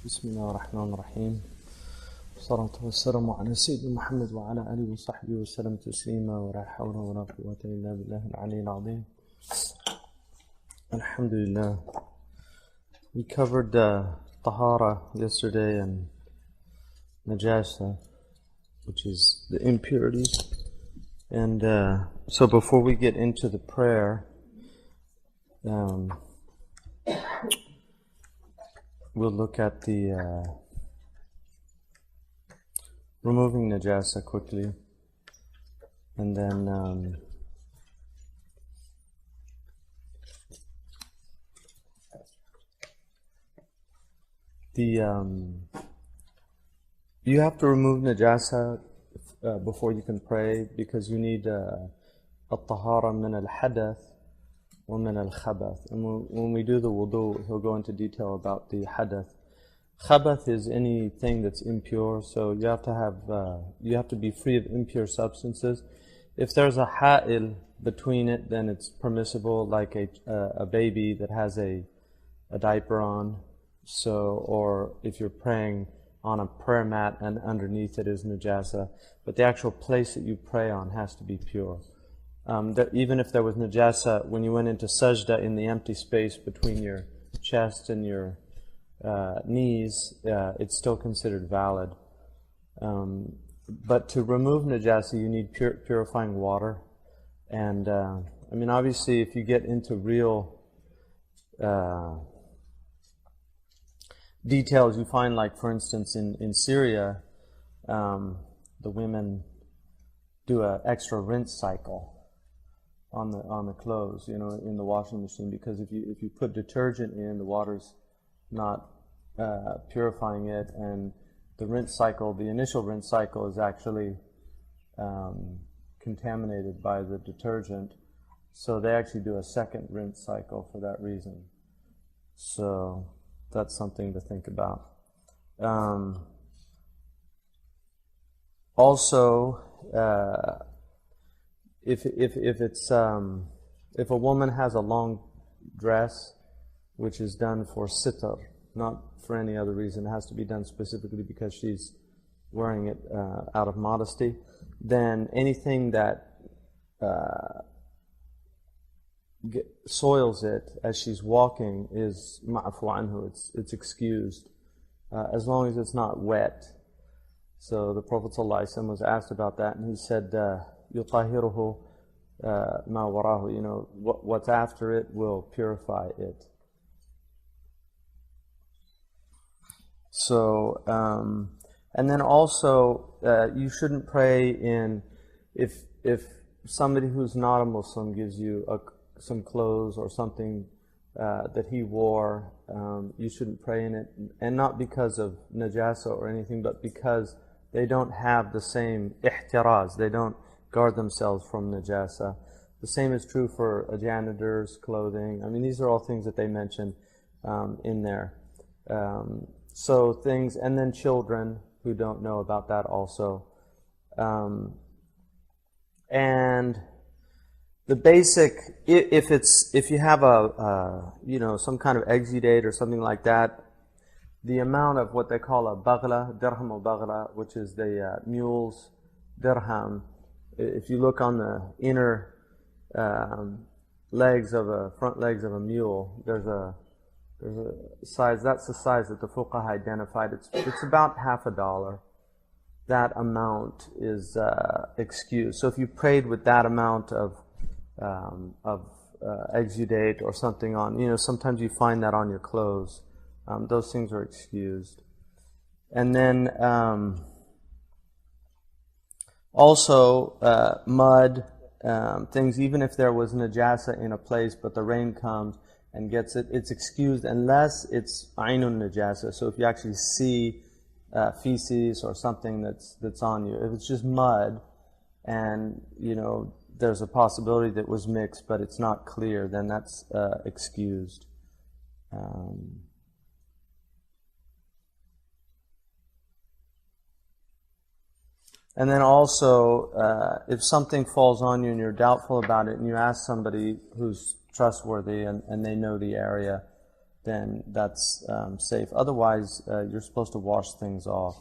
بسم الله الرحمن الرحيم والصلاة والسلام على سيدنا محمد وعلى آله وصحبه وسلم تسليما ولا حول ولا قوة إلا بالله العلي العظيم. Alhamdulillah. We covered Tahara yesterday and Najasa, which is the impurities. And so before we get into the prayer, we'll look at the removing Najasa quickly. And then you have to remove Najasa before you can pray, because you need al-tahara min al-hadath wa min al-khabath. And when we do the wudu, he'll go into detail about the hadath. Khabath is anything that's impure, so you have to be free of impure substances. If there's a ha'il between it, then it's permissible, like a baby that has a diaper on. So, or if you're praying on a prayer mat and underneath it is najasa, but the actual place that you pray on has to be pure. Even if there was najasa when you went into sajda, in the empty space between your chest and your knees, it's still considered valid. But to remove najasa, you need purifying water. And obviously, if you get into real details, you find, like, for instance, in Syria, the women do an extra rinse cycle on the clothes, in the washing machine, because if you put detergent in, the water's not purifying it, and the initial rinse cycle is actually contaminated by the detergent, so they actually do a second rinse cycle for that reason. So that's something to think about. Also, if a woman has a long dress, which is done for sitar, not for any other reason, it has to be done specifically because she's wearing it out of modesty, then anything that soils it as she's walking is ma'fu anhu, it's excused, as long as it's not wet. So the Prophet ﷺ was asked about that, and he said, يُطَهِرُهُ مَا وَرَاهُ, what's after it will purify it. So, and then also, you shouldn't pray if somebody who's not a Muslim gives you some clothes or something that he wore, you shouldn't pray in it, and not because of najasa or anything, but because they don't have the same ihtiraz, they don't guard themselves from najasa. The same is true for a janitor's clothing. These are all things that they mention in there. So things, and then children who don't know about that also. And the basic, if you have some kind of exudate or something like that, the amount of what they call a baghla, dirham or baghla, which is the mule's dirham. If you look on the inner front legs of a mule, there's a size. That's the size that the fuqaha identified. It's about $50. That amount is excused. So if you prayed with that amount of exudate or something on, sometimes you find that on your clothes. Those things are excused. And then also mud, things, even if there was najasa in a place but the rain comes and gets it, it's excused unless it's ainun najasa. So if you actually see feces or something that's on you, if it's just mud and there's a possibility that it was mixed but it's not clear, then that's excused. And then also, if something falls on you and you're doubtful about it, and you ask somebody who's trustworthy and they know the area, then that's safe. Otherwise, you're supposed to wash things off.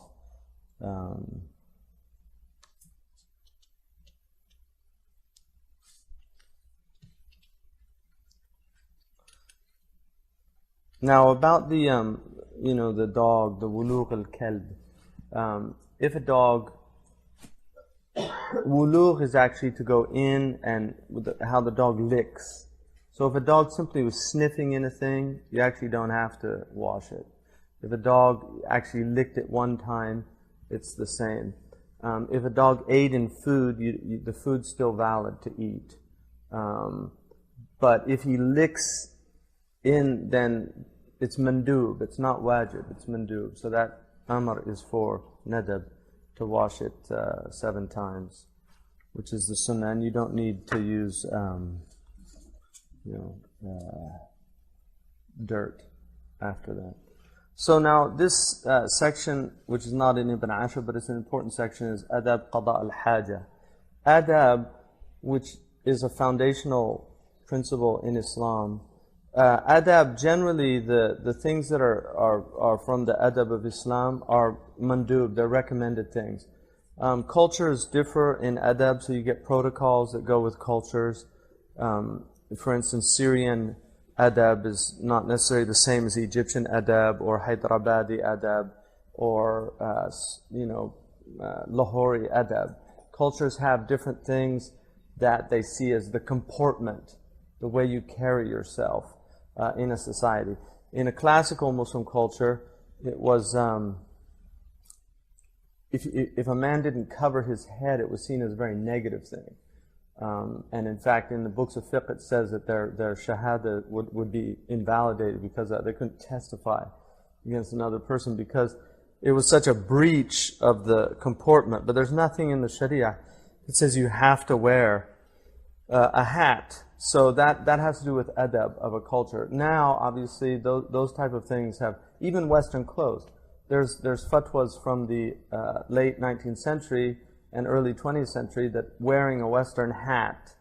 Now about the the dog, the wulugh al-kalb. If a dog, wulugh is actually to go in and how the dog licks. So if a dog simply was sniffing in a thing, you actually don't have to wash it. If a dog actually licked it one time, it's the same. If a dog ate in food, the food's still valid to eat. But if he licks in, then it's mandub, it's not wajib, it's mandub. So that amr is for nadab, to wash it 7 times, which is the sunnah, and you don't need to use dirt after that. So now this section, which is not in Ibn Ashur, but it's an important section, is adab qada al-haja. Adab, which is a foundational principle in Islam. Adab, generally the things that are from the adab of Islam are mandub, they're recommended things. Cultures differ in adab, so you get protocols that go with cultures. For instance, Syrian adab is not necessarily the same as Egyptian adab or Hyderabadi adab or Lahori adab. Cultures have different things that they see as the comportment, the way you carry yourself in a society. In a classical Muslim culture, it was if a man didn't cover his head, it was seen as a very negative thing. And in fact, in the books of fiqh, it says that their shahada would be invalidated because they couldn't testify against another person because it was such a breach of the comportment. But there's nothing in the Sharia that says you have to wear a hat. So that has to do with adab of a culture. Now, obviously, those type of things have, even Western clothes. There's fatwas from the late 19th century and early 20th century that wearing a Western hat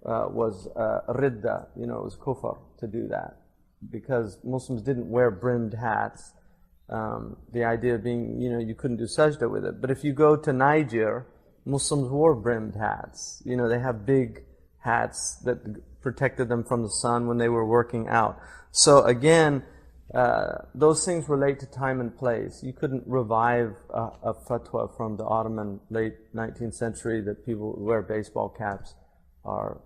was ridda, it was kufr to do that, because Muslims didn't wear brimmed hats. The idea being, you couldn't do sajda with it. But if you go to Niger, Muslims wore brimmed hats. They have big hats that protected them from the sun when they were working out. So again, those things relate to time and place. You couldn't revive a fatwa from the Ottoman late 19th century that people who wear baseball caps are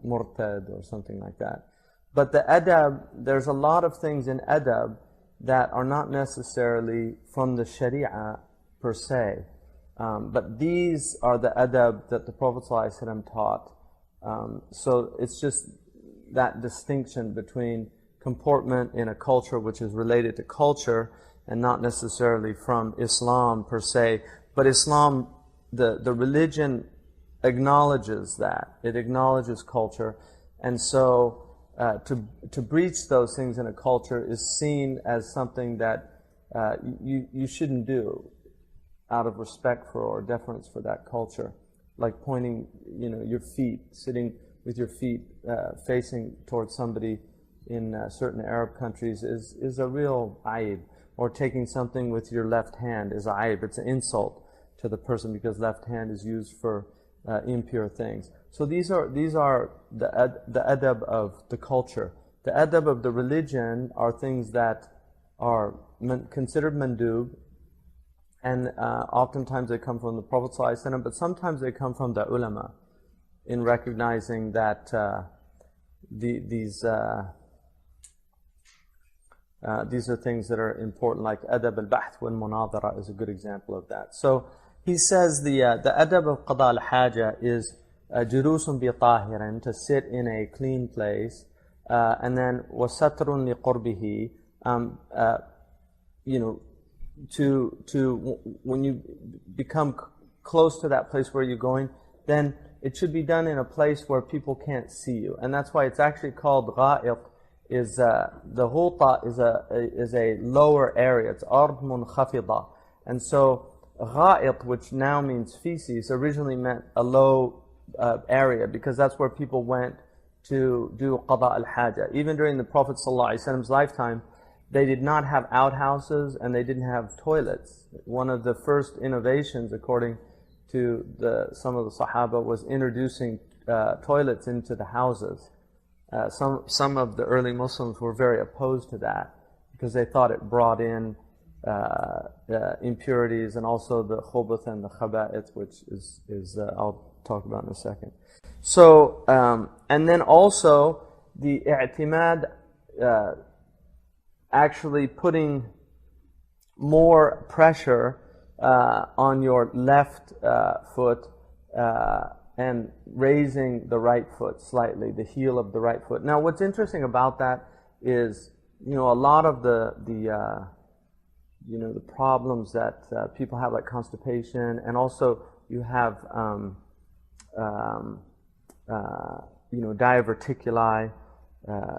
murtad or something like that. But the adab, there's a lot of things in adab that are not necessarily from the Sharia per se. But these are the adab that the Prophet ﷺ taught. So it's just that distinction between comportment in a culture which is related to culture and not necessarily from Islam per se. But Islam, the religion acknowledges that. It acknowledges culture. And so to breach those things in a culture is seen as something that you shouldn't do out of respect for or deference for that culture. Like pointing, your feet, sitting with your feet facing towards somebody in certain Arab countries is a real aib. Or taking something with your left hand is a aib. It's an insult to the person because left hand is used for impure things. So these are the adab of the culture. The adab of the religion are things that are considered mandub, and oftentimes they come from the Prophet ﷺ, but sometimes they come from the ulama in recognizing that these are things that are important, like adab al-bahth wal munadara is a good example of that. So he says the adab of qada al-haja is julusun bi tahirin, to sit in a clean place, and then wasatrun li qurbihi, to when you become close to that place where you're going, then it should be done in a place where people can't see you, and that's why it's actually called gha'it. Is the ghuta is a lower area. It's ard munkhafida, and so gha'it, which now means feces, originally meant a low area, because that's where people went to do qada al-haja. Even during the Prophet ﷺ's lifetime, they did not have outhouses and they didn't have toilets. One of the first innovations, according to some of the Sahaba, was introducing toilets into the houses. Some of the early Muslims were very opposed to that because they thought it brought in impurities and also the khubuth and the khaba'ith, which is I'll talk about in a second. So, and then also the i'timad, actually putting more pressure on your left foot and raising the right foot slightly, the heel of the right foot. Now, what's interesting about that is, a lot of the problems that people have, like constipation, and also you have diverticuli.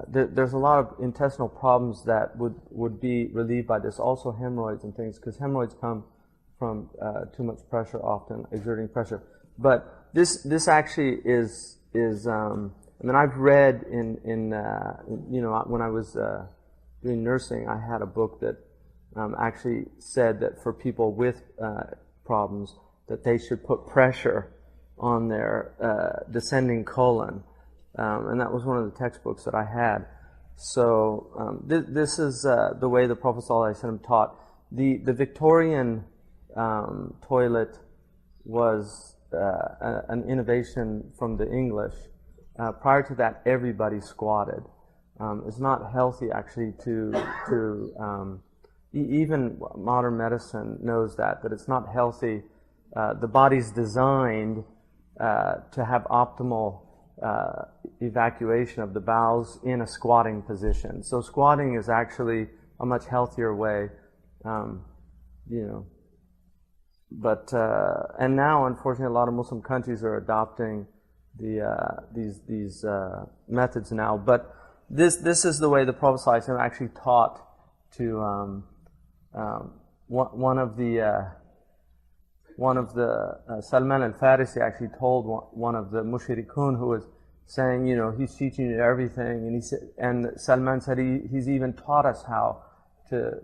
There's a lot of intestinal problems that would be relieved by this. Also hemorrhoids and things, because hemorrhoids come from too much pressure, often exerting pressure. But this actually is I've read when I was doing nursing, I had a book that actually said that for people with problems, that they should put pressure on their descending colon. And that was one of the textbooks that I had. So this is the way the Prophet ﷺ taught. The Victorian toilet was an innovation from the English. Prior to that, everybody squatted. It's not healthy actually to even modern medicine knows that it's not healthy. The body's designed to have optimal evacuation of the bowels in a squatting position. So squatting is actually a much healthier way, But and now, unfortunately, a lot of Muslim countries are adopting these methods now. But this is the way the Prophet ﷺ actually taught to one of the Salman al-Farisi actually told one of the mushrikun who was saying, he's teaching you everything, and Salman said he's even taught us how to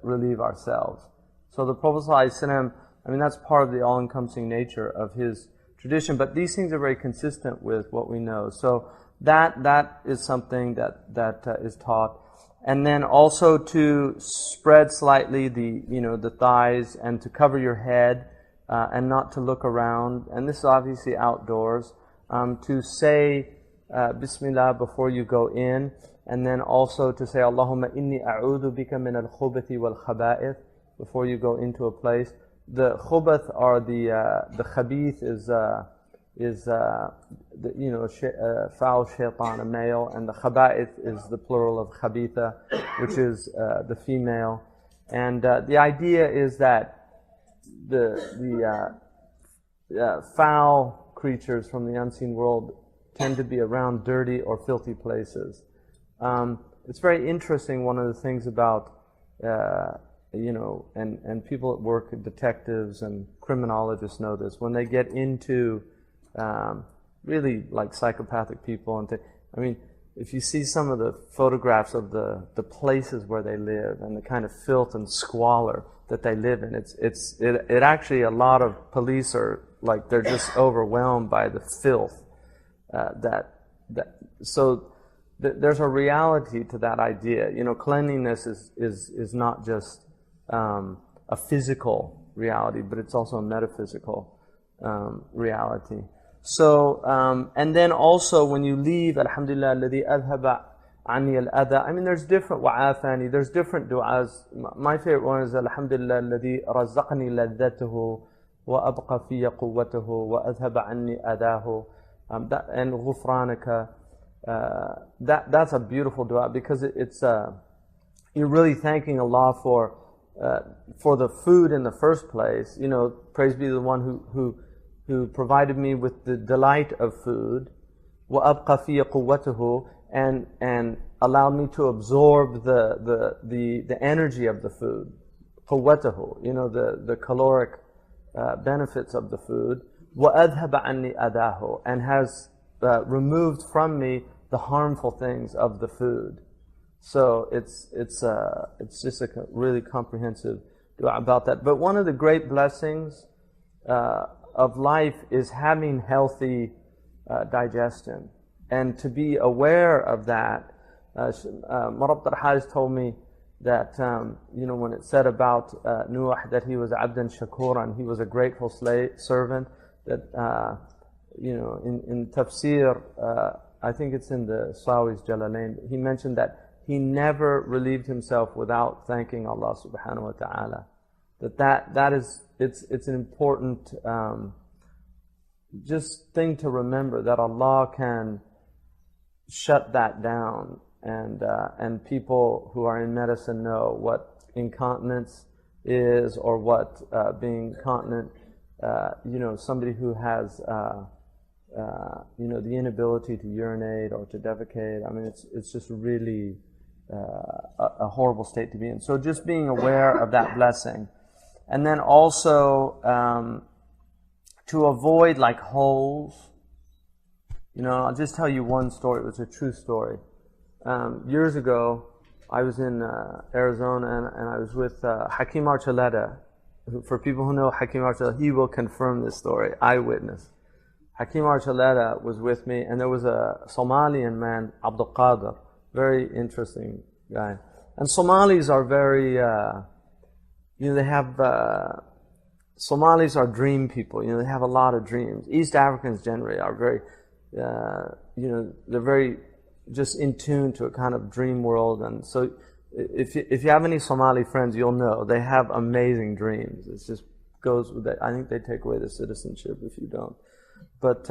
relieve ourselves. So the Prophet ﷺ, that's part of the all-encompassing nature of his tradition, but these things are very consistent with what we know. So that is something that is taught. And then also to spread slightly the thighs and to cover your head and not to look around. And this is obviously outdoors. To say Bismillah before you go in, and then also to say Allahumma inni a'udhu bika min al-khubathi wal-khaba'ith before you go into a place. The khubath are the khabith is foul shaitan, a male, and the khaba'ith is the plural of khabitha, which is the female. And the idea is that the foul creatures from the unseen world tend to be around dirty or filthy places. It's very interesting. One of the things about and people at work, detectives and criminologists know this, when they get into really like psychopathic people and if you see some of the photographs of the places where they live and the kind of filth and squalor that they live in, it actually, a lot of police are like, they're just overwhelmed by the filth so there's a reality to that idea. Cleanliness is not just a physical reality, but it's also a metaphysical reality. So, and then also when you leave, Alhamdulillah, alladhi adhaba anni al-adha. There's different wa'afani, there's different du'as. My favorite one is Alhamdulillah, alladhi razzaqani ladhatuhu wa abqa fiya quwwatuhu wa adhaba anni adahu. And ghufranaka. That's a beautiful dua, because it's you're really thanking Allah for the food in the first place. Praise be the one who provided me with the delight of food, وَأَبْقَى فِيَ قُوَّتُهُ, and allowed me to absorb the energy of the food, قُوَّتُهُ, the caloric benefits of the food, وَأَذْهَبَ عَنِّي أَدَاهُ, and has removed from me the harmful things of the food. So it's just a really comprehensive dua about that. But one of the great blessings of life is having healthy digestion, and to be aware of that. Marab Tarhaj told me that when it said about Nuh that he was abdan shakuran, he was a grateful servant. That in tafsir, I think it's in the Sawi's Jalalain, he mentioned that he never relieved himself without thanking Allah subhanahu wa ta'ala. That is it's an important just thing to remember, that Allah can shut that down, and people who are in medicine know what incontinence is, or what being continent, somebody who has the inability to urinate or to defecate. I mean, it's just really a horrible state to be in. So just being aware of that blessing. And then also to avoid like holes. I'll just tell you one story. It was a true story. Years ago, I was in Arizona, and I was with Hakim Archuleta. For people who know Hakim Archuleta, he will confirm this story. Eyewitness. Hakim Archuleta was with me, and there was a Somalian man, Abdul Qadir, very interesting guy. And Somalis are very, they have, Somalis are dream people. They have a lot of dreams. East Africans generally are very, they're very just in tune to a kind of dream world. And so if you have any Somali friends, you'll know they have amazing dreams. It just goes with that. I think they take away the citizenship if you don't. But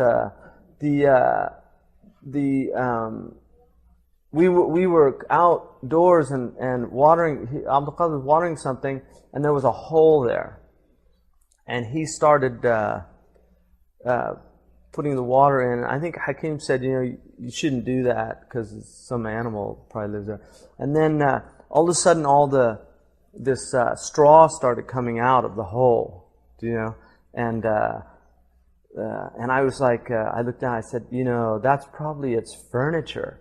we were outdoors and watering. Abdul Qadir was watering something, and there was a hole there, and he started putting the water in. I think Hakim said, you shouldn't do that because some animal probably lives there. And then all of a sudden, this straw started coming out of the hole, and I was like, I looked down, I said, that's probably its furniture,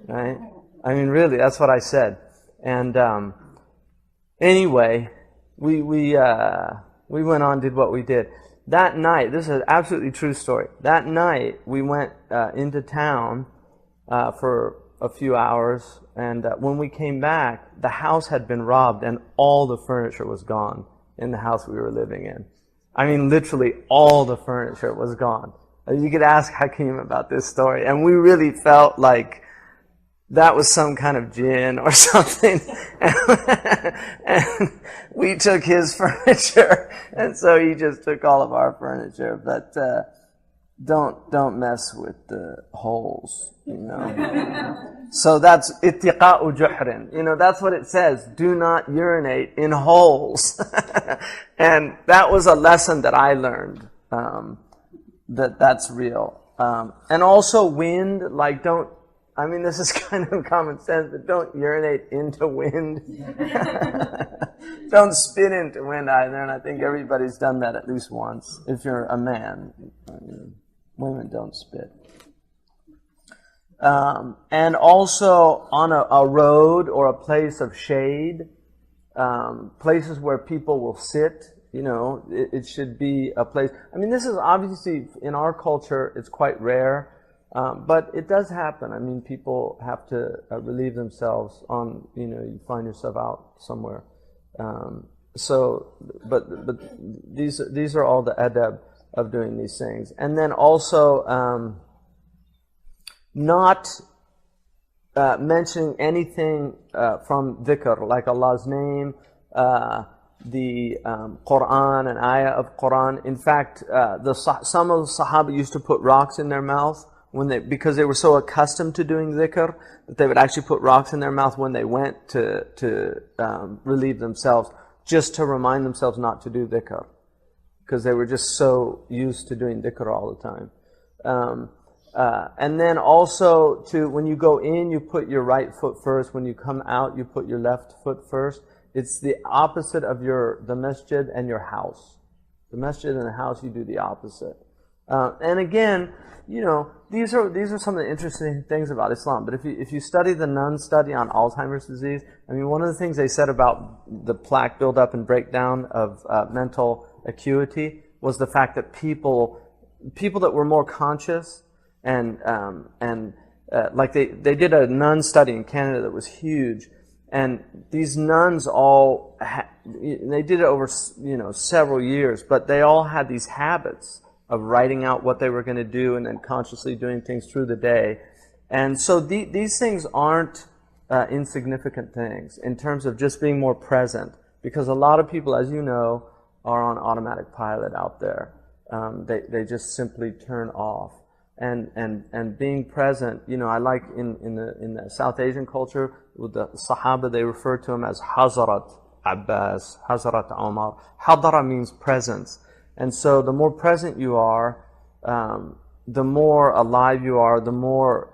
right? I mean, really, that's what I said. And anyway, we went on, did what we did. That night, this is an absolutely true story. That night, we went into town for a few hours, and when we came back, the house had been robbed, and all the furniture was gone in the house we were living in. I mean, literally all the furniture was gone. You could ask Hakim about this story. And we really felt like that was some kind of jinn or something. And we took his furniture. And so he just took all of our furniture. But don't mess with the holes, So that's ittiqa'u juhrin. That's what it says. Do not urinate in holes. And that was a lesson that I learned, that's real. And also wind, this is kind of common sense, but don't urinate into wind. Don't spit into wind either, and I think everybody's done that at least once. If you're a man, women don't spit. And also on a road or a place of shade, places where people will sit, it should be a place. I mean, this is obviously, in our culture, it's quite rare, but it does happen. I mean, people have to relieve themselves on, you find yourself out somewhere. But these are all the adab of doing these things. And then also, not mentioning anything from dhikr, like Allah's name, the Quran, an ayah of Quran. In fact, some of the Sahaba used to put rocks in their mouth because they were so accustomed to doing dhikr that they would actually put rocks in their mouth when they went to relieve themselves, just to remind themselves not to do dhikr, because they were just so used to doing dhikr all the time. And then also, when you go in, you put your right foot first. When you come out, you put your left foot first. It's the opposite of the masjid and your house. The masjid and the house, you do the opposite. And again, these are some of the interesting things about Islam. But if you study the Nun study on Alzheimer's disease, I mean, one of the things they said about the plaque buildup and breakdown of mental acuity was the fact that people that were more conscious and like they did a nun study in Canada that was huge, and these nuns all they did it over several years, but they all had these habits of writing out what they were going to do and then consciously doing things through the day. And so these things aren't insignificant things in terms of just being more present, because a lot of people, as you know, are on automatic pilot out there. They just simply turn off. And being present, I like in the South Asian culture, with the Sahaba, they refer to him as Hazrat Abbas, Hazrat Omar. Hadara means presence. And so the more present you are, the more alive you are, the more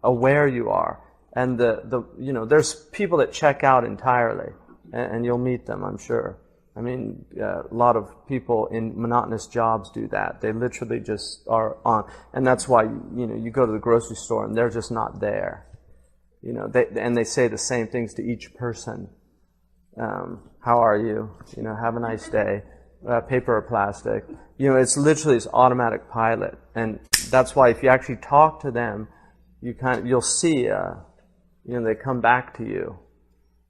aware you are. And there's people that check out entirely, and you'll meet them, I'm sure. I mean, a lot of people in monotonous jobs do that. They literally just are on, and that's why you go to the grocery store and they're just not there. And they say the same things to each person. How are you? Have a nice day. Paper or plastic. It's literally this automatic pilot, and that's why if you actually talk to them, you'll see, they come back to you,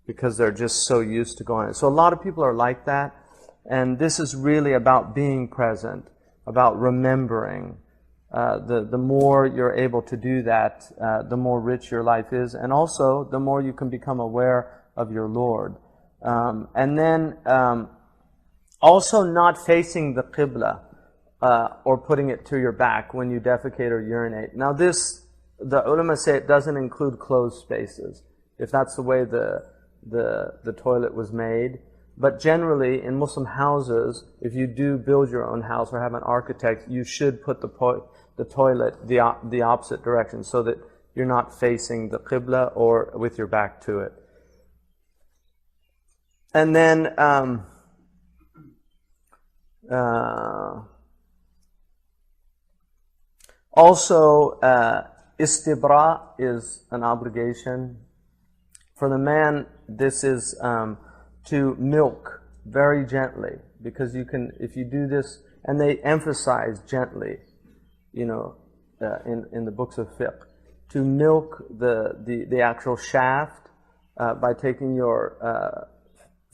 because they're just so used to going. So a lot of people are like that, and this is really about being present, about remembering. The more you're able to do that, the more rich your life is, and also the more you can become aware of your Lord. And then also not facing the Qibla or putting it to your back when you defecate or urinate. Now the ulama say it doesn't include closed spaces, if that's the way the toilet was made. But generally, in Muslim houses, if you do build your own house or have an architect, you should put the toilet the opposite direction, so that you're not facing the Qibla or with your back to it. And then also istibra is an obligation. For the man, this is to milk very gently, because if you do this, and they emphasize gently, in the books of fiqh, to milk the actual shaft by taking your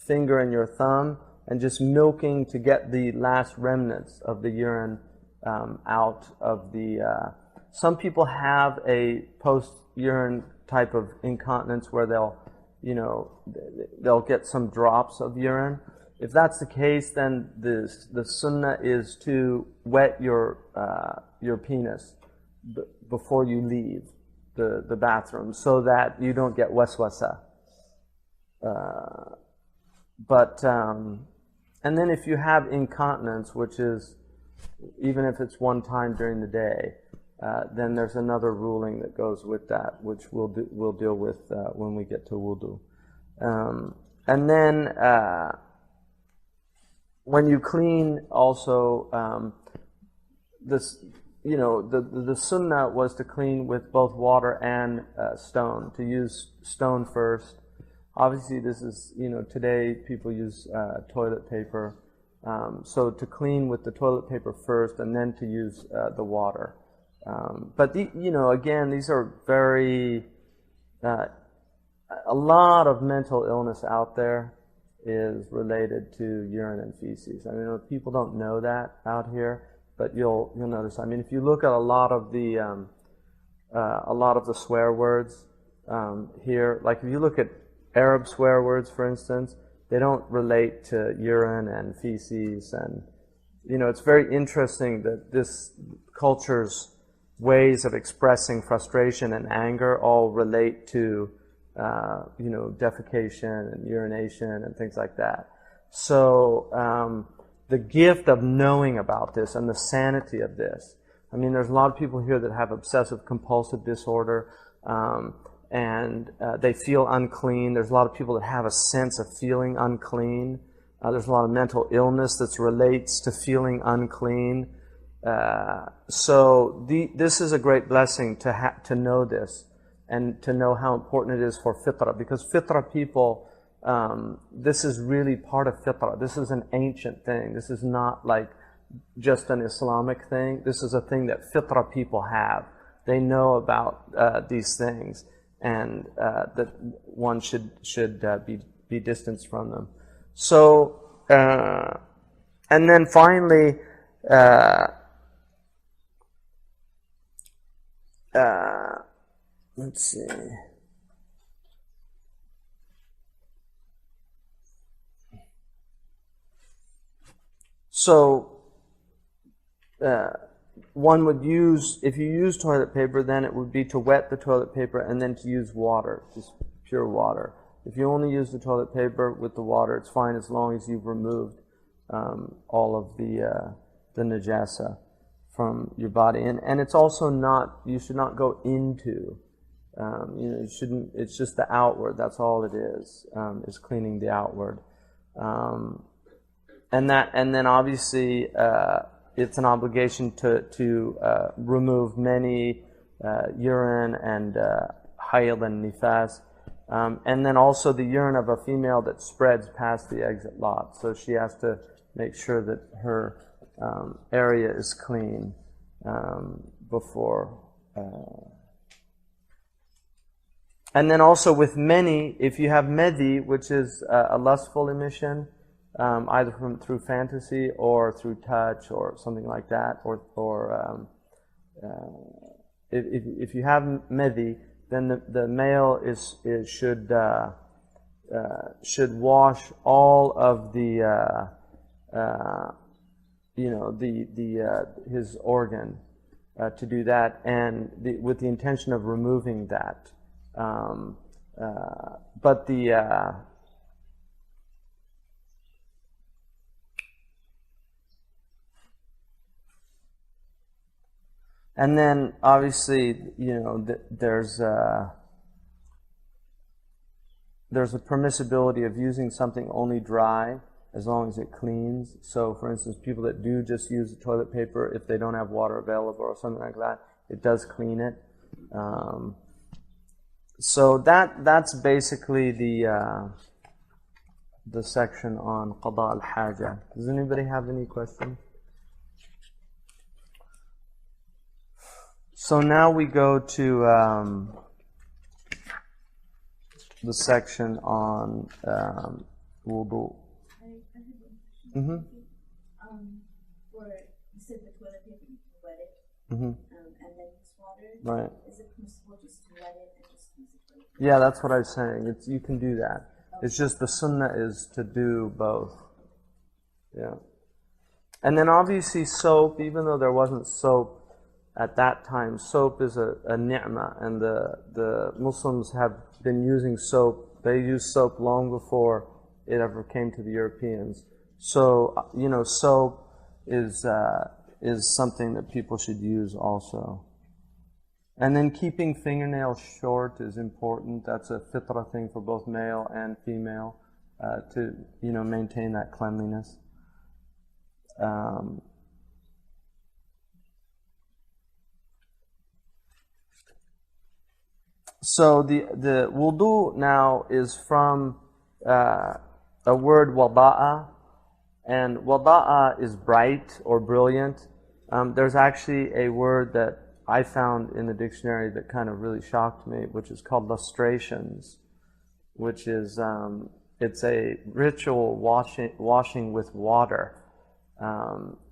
finger and your thumb and just milking to get the last remnants of the urine out of the. Some people have a post-urine type of incontinence where they'll get some drops of urine. If that's the case, then the sunnah is to wet your penis before you leave the bathroom, so that you don't get waswasa. And then if you have incontinence, which is, even if it's one time during the day, then there's another ruling that goes with that, which we'll deal with when we get to wudu. And then when you clean, also the sunnah was to clean with both water and stone. To use stone first. Obviously, this is today people use toilet paper, so to clean with the toilet paper first, and then to use the water. But again, these are very a lot of mental illness out there is related to urine and feces. I mean, people don't know that out here, but you'll notice. I mean, if you look at a lot of the swear words here, like if you look at Arab swear words, for instance, they don't relate to urine and feces, and it's very interesting that this culture's ways of expressing frustration and anger all relate to defecation and urination and things like that. So the gift of knowing about this and the sanity of this. I mean, there's a lot of people here that have obsessive compulsive disorder, and they feel unclean. There's a lot of people that have a sense of feeling unclean. There's a lot of mental illness that relates to feeling unclean. This is a great blessing to know this and to know how important it is for fitrah, because fitrah people, this is really part of fitrah. This is an ancient thing. This is not like just an Islamic thing. This is a thing that fitrah people have. They know about these things, and that one should be distanced from them. So, and then finally, let's see. So, one would use, if you use toilet paper, then it would be to wet the toilet paper and then to use water, just pure water. If you only use the toilet paper with the water, it's fine as long as you've removed all of the najasa from your body. And it's also not, you should not go into, you shouldn't, it's just the outward, that's all it is cleaning the outward. And then obviously, it's an obligation to remove many urine and hayd and nifas, and then also the urine of a female that spreads past the exit lot. So she has to make sure that her area is clean before. And then also with many, if you have medhi, which is a lustful emission, either through fantasy or through touch or something like that, or if you have medhi, then the male should wash all of the his organ to do that, and with the intention of removing that. But and then obviously, there's a permissibility of using something only dry as long as it cleans. So for instance, people that do just use the toilet paper, if they don't have water available or something like that, it does clean it. So that's basically the section on qada al-haja. Does anybody have any questions? So now we go to the section on wudu. Mm-hmm. Where you said the toilet paper, you can wet it, and then use water. Right. Is it permissible just to wet it and just use the toilet paper? Yeah, that's what I was saying. You can do that. Okay. It's just the sunnah is to do both. Yeah. And then obviously soap, even though there wasn't soap at that time, soap is a ni'mah, and the Muslims have been using soap. They used soap long before it ever came to the Europeans. So, soap is something that people should use also. And then keeping fingernails short is important. That's a fitrah thing for both male and female, to, maintain that cleanliness. So the wudu now is from a word wada'a, and wada'a is bright or brilliant. There's actually a word that I found in the dictionary that kind of really shocked me, which is called lustrations, which is it's a ritual washing with water,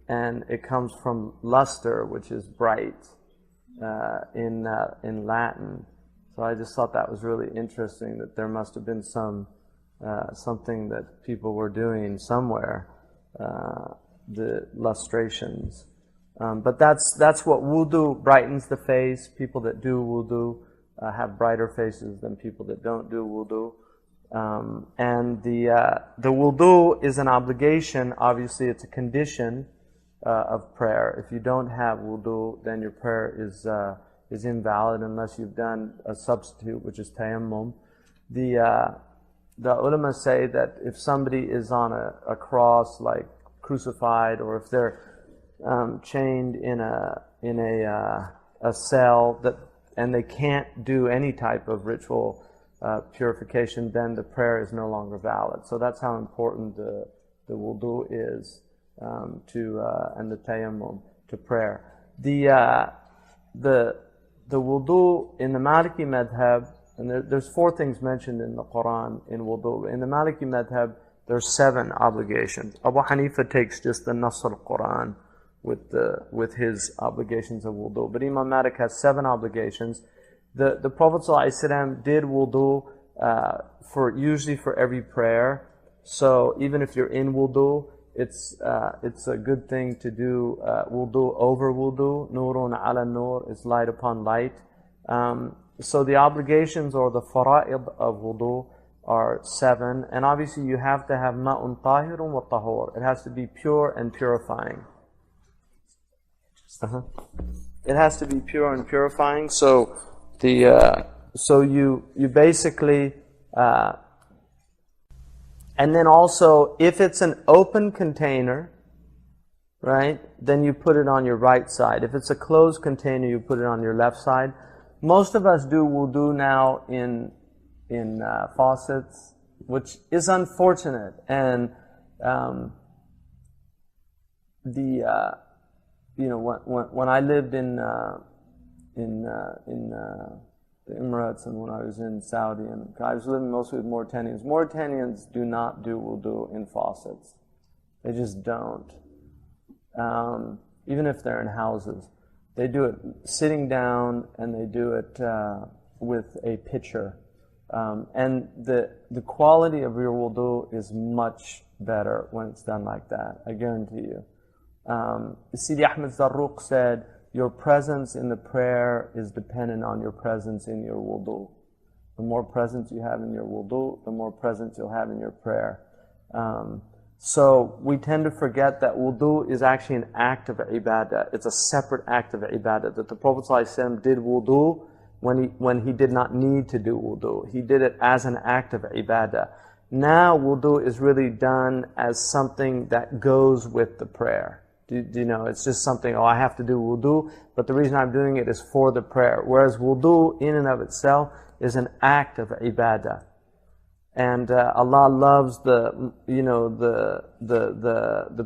and it comes from luster, which is bright in Latin. So I just thought that was really interesting, that there must have been something that people were doing somewhere, the lustrations. But that's what wudu brightens the face. People that do wudu have brighter faces than people that don't do wudu. And the wudu is an obligation. Obviously, it's a condition of prayer. If you don't have wudu, then your prayer is invalid unless you've done a substitute, which is tayammum. The ulama say that if somebody is on a cross, like crucified, or if they're chained in a cell and they can't do any type of ritual purification, then the prayer is no longer valid. So that's how important the wudu is and the tayammum to prayer. The wudu in the Maliki madhab, and there's 4 things mentioned in the Quran in wudu. In the Maliki madhab, there's 7 obligations. Abu Hanifa takes just the Nas al-Quran with his obligations of wudu. But Imam Malik has 7 obligations. The Prophet ﷺ did wudu usually for every prayer. So even if you're in wudu, it's a good thing to do wudu over wudu. Nurun ala nur is light upon light. So the obligations or the fara'id of wudu are 7. And obviously you have to have ma'un tahirun wa tahur. It has to be pure and purifying. It has to be pure and purifying. So you basically and then also if it's an open container, right, then you put it on your right side. If it's a closed container, you put it on your left side. Most of us do wudu now in faucets, which is unfortunate. And when I lived in the Emirates and when I was in Saudi, and I was living mostly with Mauritanians. Mauritanians do not do wudu in faucets. They just don't. Even if they're in houses. They do it sitting down and they do it with a pitcher. And the quality of your wudu is much better when it's done like that. I guarantee you. Sidi Ahmed Zarruq said, your presence in the prayer is dependent on your presence in your wudu. The more presence you have in your wudu, the more presence you'll have in your prayer. So we tend to forget that wudu is actually an act of ibadah. It's a separate act of ibadah. That the Prophet ﷺ did wudu when he did not need to do wudu. He did it as an act of ibadah. Now wudu is really done as something that goes with the prayer. Do you know, it's just something, I have to do wudu, but the reason I'm doing it is for the prayer. Whereas wudu in and of itself is an act of ibadah. And Allah loves the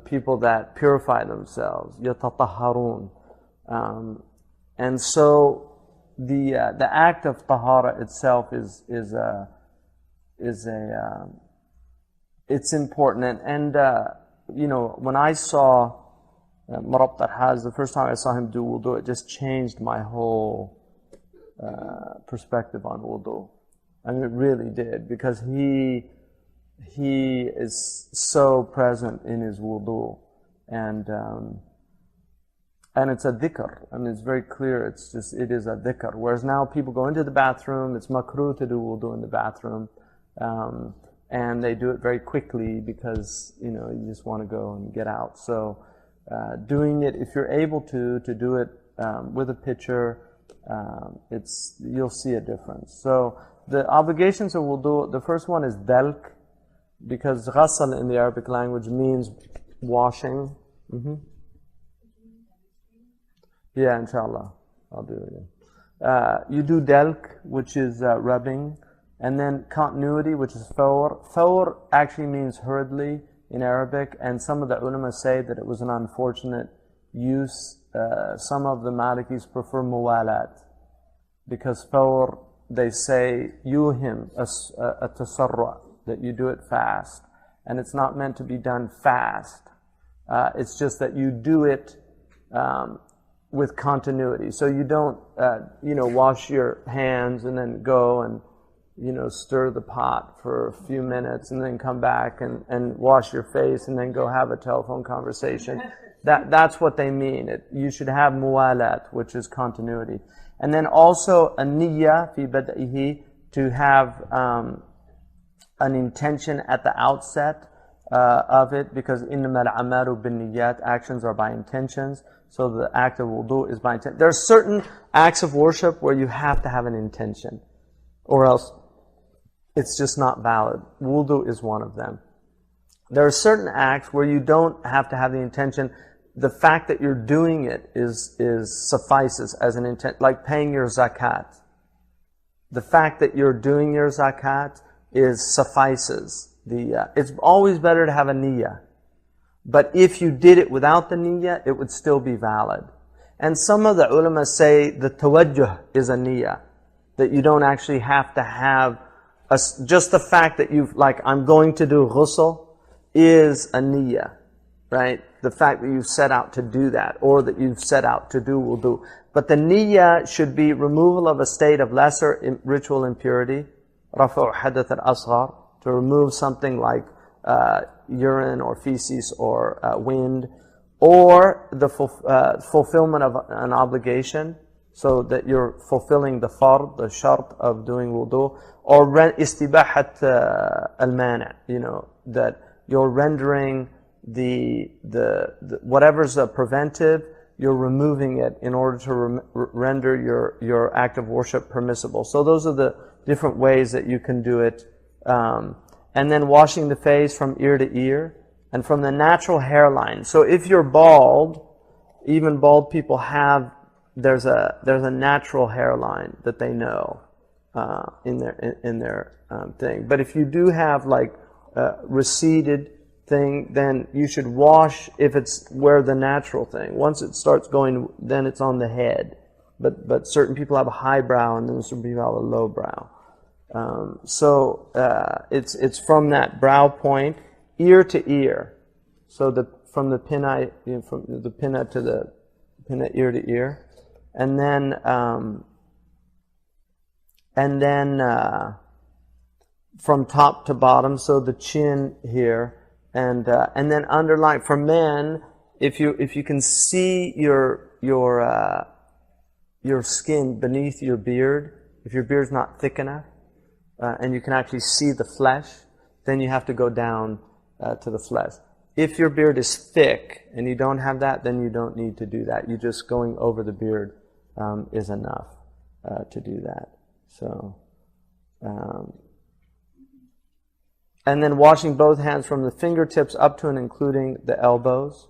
people that purify themselves. يَتَطَهَّرُونَ. And so the act of tahara itself it's important. And when I saw Marabt al-Haz, the first time I saw him do wudu, it just changed my whole perspective on wudu. I mean, it really did, because he is so present in his wudu, and it's a dhikr. I mean, it's very clear. It is a dhikr. Whereas now people go into the bathroom. It's makruh to do wudu in the bathroom, and they do it very quickly because you just want to go and get out. So doing it, if you're able to do it with a pitcher, you'll see a difference. So the obligations of wudu, the first one is dalk, because ghasal in the Arabic language means washing. Yeah, inshallah, I'll do it again. You do dalk, which is rubbing, and then continuity, which is fawr. Fawr actually means hurriedly in Arabic, and some of the ulama say that it was an unfortunate use. Some of the Malikis prefer muwalat, because fawr, they say yuhim a tasarru', that you do it fast, and it's not meant to be done fast. It's just that you do it with continuity. So you don't wash your hands and then go and stir the pot for a few minutes and then come back and wash your face and then go have a telephone conversation. That's what they mean. You should have muwalat, which is continuity. And then also a niyyah fi bad'ihi, to have an intention at the outset of it, because innamal a'malu binniyat, actions are by intentions. So the act of wudu is by intent. There are certain acts of worship where you have to have an intention, or else it's just not valid. Wudu is one of them. There are certain acts where you don't have to have the intention, the fact that you're doing it is suffices as an intent, like paying your zakat. The fact that you're doing your zakat suffices. It's always better to have a niyyah. But if you did it without the niyyah, it would still be valid. And some of the ulama say the tawajjuh is a niyyah. That you don't actually have to have, just the fact that I'm going to do ghusl is a niyyah, right? The fact that you've set out to do that, or that you've set out to do wudu. But the niyyah should be removal of a state of lesser ritual impurity, rafu' hadath al-asghar, to remove something like urine or feces or wind, or the fulfillment of an obligation, so that you're fulfilling the fard, the shart of doing wudu, or istibahat al-mani', that you're rendering the whatever's a preventive, you're removing it in order to render your act of worship permissible. So those are the different ways that you can do it. And then washing the face from ear to ear, and from the natural hairline. So if you're bald, even bald people there's a natural hairline that they know in their thing. But if you do have receded thing, then you should wash if it's where the natural thing. Once it starts going, then it's on the head. But certain people have a high brow, and then certain people have a low brow. So it's from that brow point, ear to ear. So from the pinna, from the pinna to the pinna, ear to ear, and then from top to bottom. So the chin here, and then underlying for men. If you can see your skin beneath your beard, if your beard's not thick enough, and you can actually see the flesh, then you have to go down to the flesh. If your beard is thick and you don't have that, then you don't need to do that. You just going over the beard is enough to do that. So, and then washing both hands from the fingertips up to and including the elbows.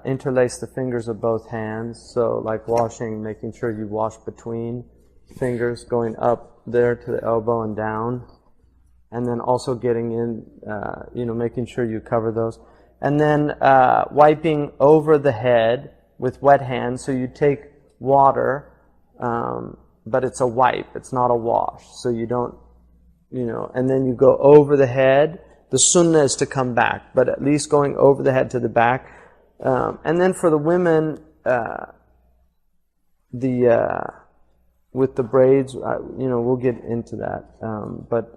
Interlace the fingers of both hands. So like washing, making sure you wash between fingers, going up there to the elbow and down. And then also getting in, making sure you cover those. And then wiping over the head with wet hands. So you take water, but it's a wipe, it's not a wash. So you don't, and then you go over the head. The sunnah is to come back, but at least going over the head to the back. And then for the women, with the braids, we'll get into that. But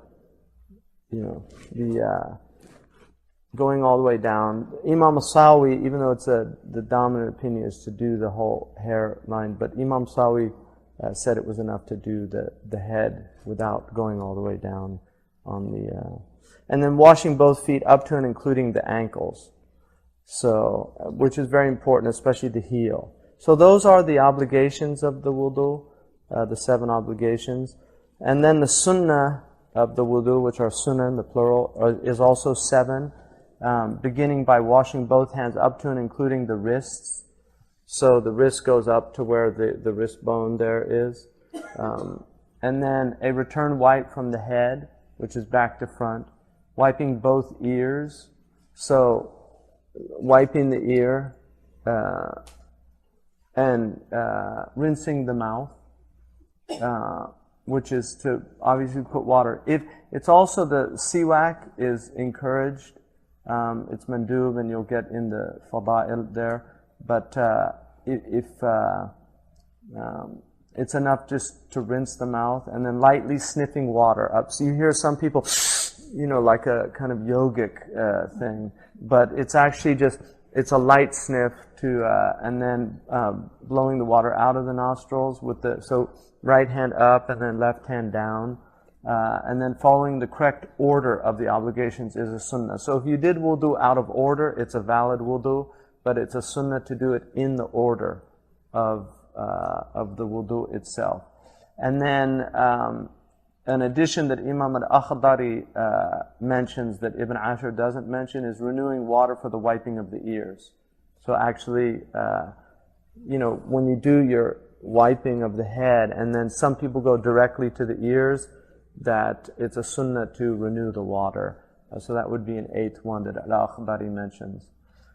going all the way down. Imam Sawi, even though it's the dominant opinion is to do the whole hairline, but Imam Sawi said it was enough to do the head without going all the way down on the. And then washing both feet up to and including the ankles. So, which is very important, especially the heel. So those are the obligations of the wudu, the 7 obligations. And then the sunnah of the wudu, which are sunnah in the plural, is also 7, beginning by washing both hands up to and including the wrists. So the wrist goes up to where the wrist bone there is. And then a return wipe from the head, which is back to front. Wiping both ears. So wiping the ear and rinsing the mouth, which is to obviously put water. If it's also the siwak is encouraged, it's mandub, and you'll get in the fada'il there. But if it's enough just to rinse the mouth and then lightly sniffing water up. So you hear some people, like a kind of yogic thing, but it's actually it's a light sniff and then blowing the water out of the nostrils so right hand up and then left hand down, and then following the correct order of the obligations is a sunnah. So if you did wudu out of order, it's a valid wudu, but it's a sunnah to do it in the order of the wudu itself. And then an addition that Imam al-Akhdari mentions that Ibn Ashur doesn't mention is renewing water for the wiping of the ears. So actually, when you do your wiping of the head, and then some people go directly to the ears, that it's a sunnah to renew the water. So that would be an 8th one that Al-Akhbari mentions.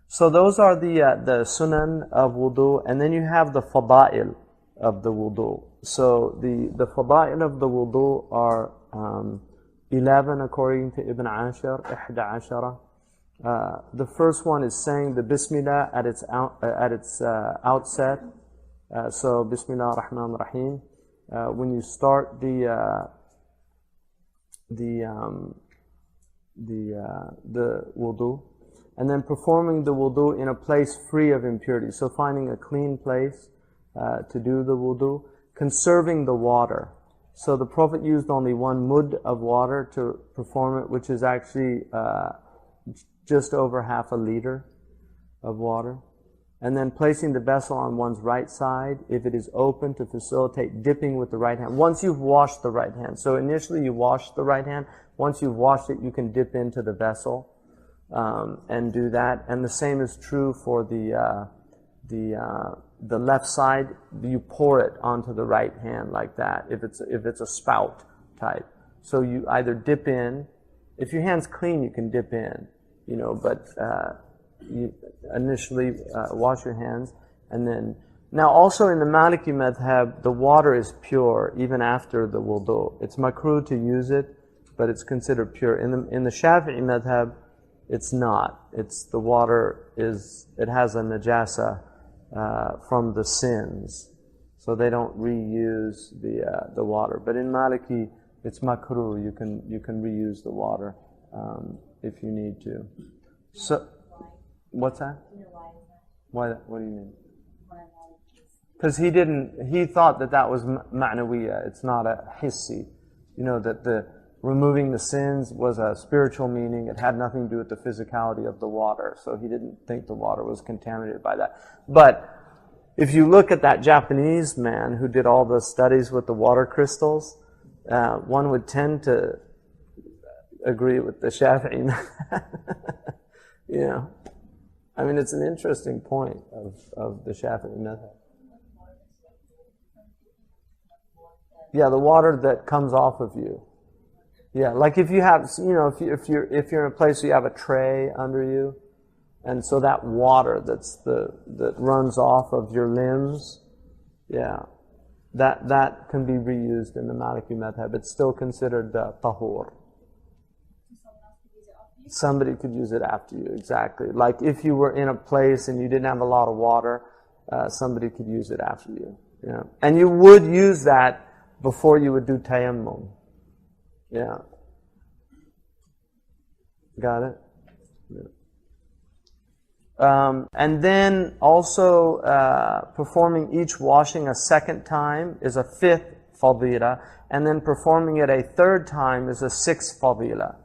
So those are the sunan of wudu, and then you have the fada'il of the wudu. So the fada'il of the wudu are 11 according to Ibn Ashar, Ihda Ashara. The first one is saying the Bismillah at its outset. So Bismillah ar-Rahman ar-Rahim. When you start the wudu, and then performing the wudu in a place free of impurity. So finding a clean place to do the wudu, conserving the water. So the Prophet used only 1 mud of water to perform it, which is actually just over half a liter of water. And then placing the vessel on one's right side, if it is open, to facilitate dipping with the right hand. Once you've washed the right hand. So initially you wash the right hand. Once you've washed it, you can dip into the vessel and do that. And the same is true for the left side. You pour it onto the right hand like that, if it's a spout type. So you either dip in. If your hand's clean, you can dip in, but you initially wash your hands, and then now also in the Maliki madhab, the water is pure even after the wudu. It's makruh to use it, but it's considered pure. In the Shafi'i madhab, it's not. The water it has a najasa from the sins, so they don't reuse the water. But in Maliki, it's makruh. You can reuse the water if you need to. So, what's that? Why? What do you mean? Because he thought that was ma'nawiyya. It's not a hissi. That the removing the sins was a spiritual meaning. It had nothing to do with the physicality of the water. So he didn't think the water was contaminated by that. But if you look at that Japanese man who did all the studies with the water crystals, one would tend to agree with the Shafi'i. I mean, it's an interesting point of the Shafi'i method. Yeah, the water that comes off of you. Yeah, like if you have, if you're in a place where you have a tray under you, and so that water that runs off of your limbs, yeah, that can be reused in the Maliki madhab. It's still considered tahur. Somebody could use it after you, exactly. Like if you were in a place and you didn't have a lot of water, somebody could use it after you. Yeah, and you would use that before you would do tayammum. Yeah. Got it? Yeah. And then also performing each washing a second time is a 5th fadila, and then performing it a 3rd time is a 6th fadila.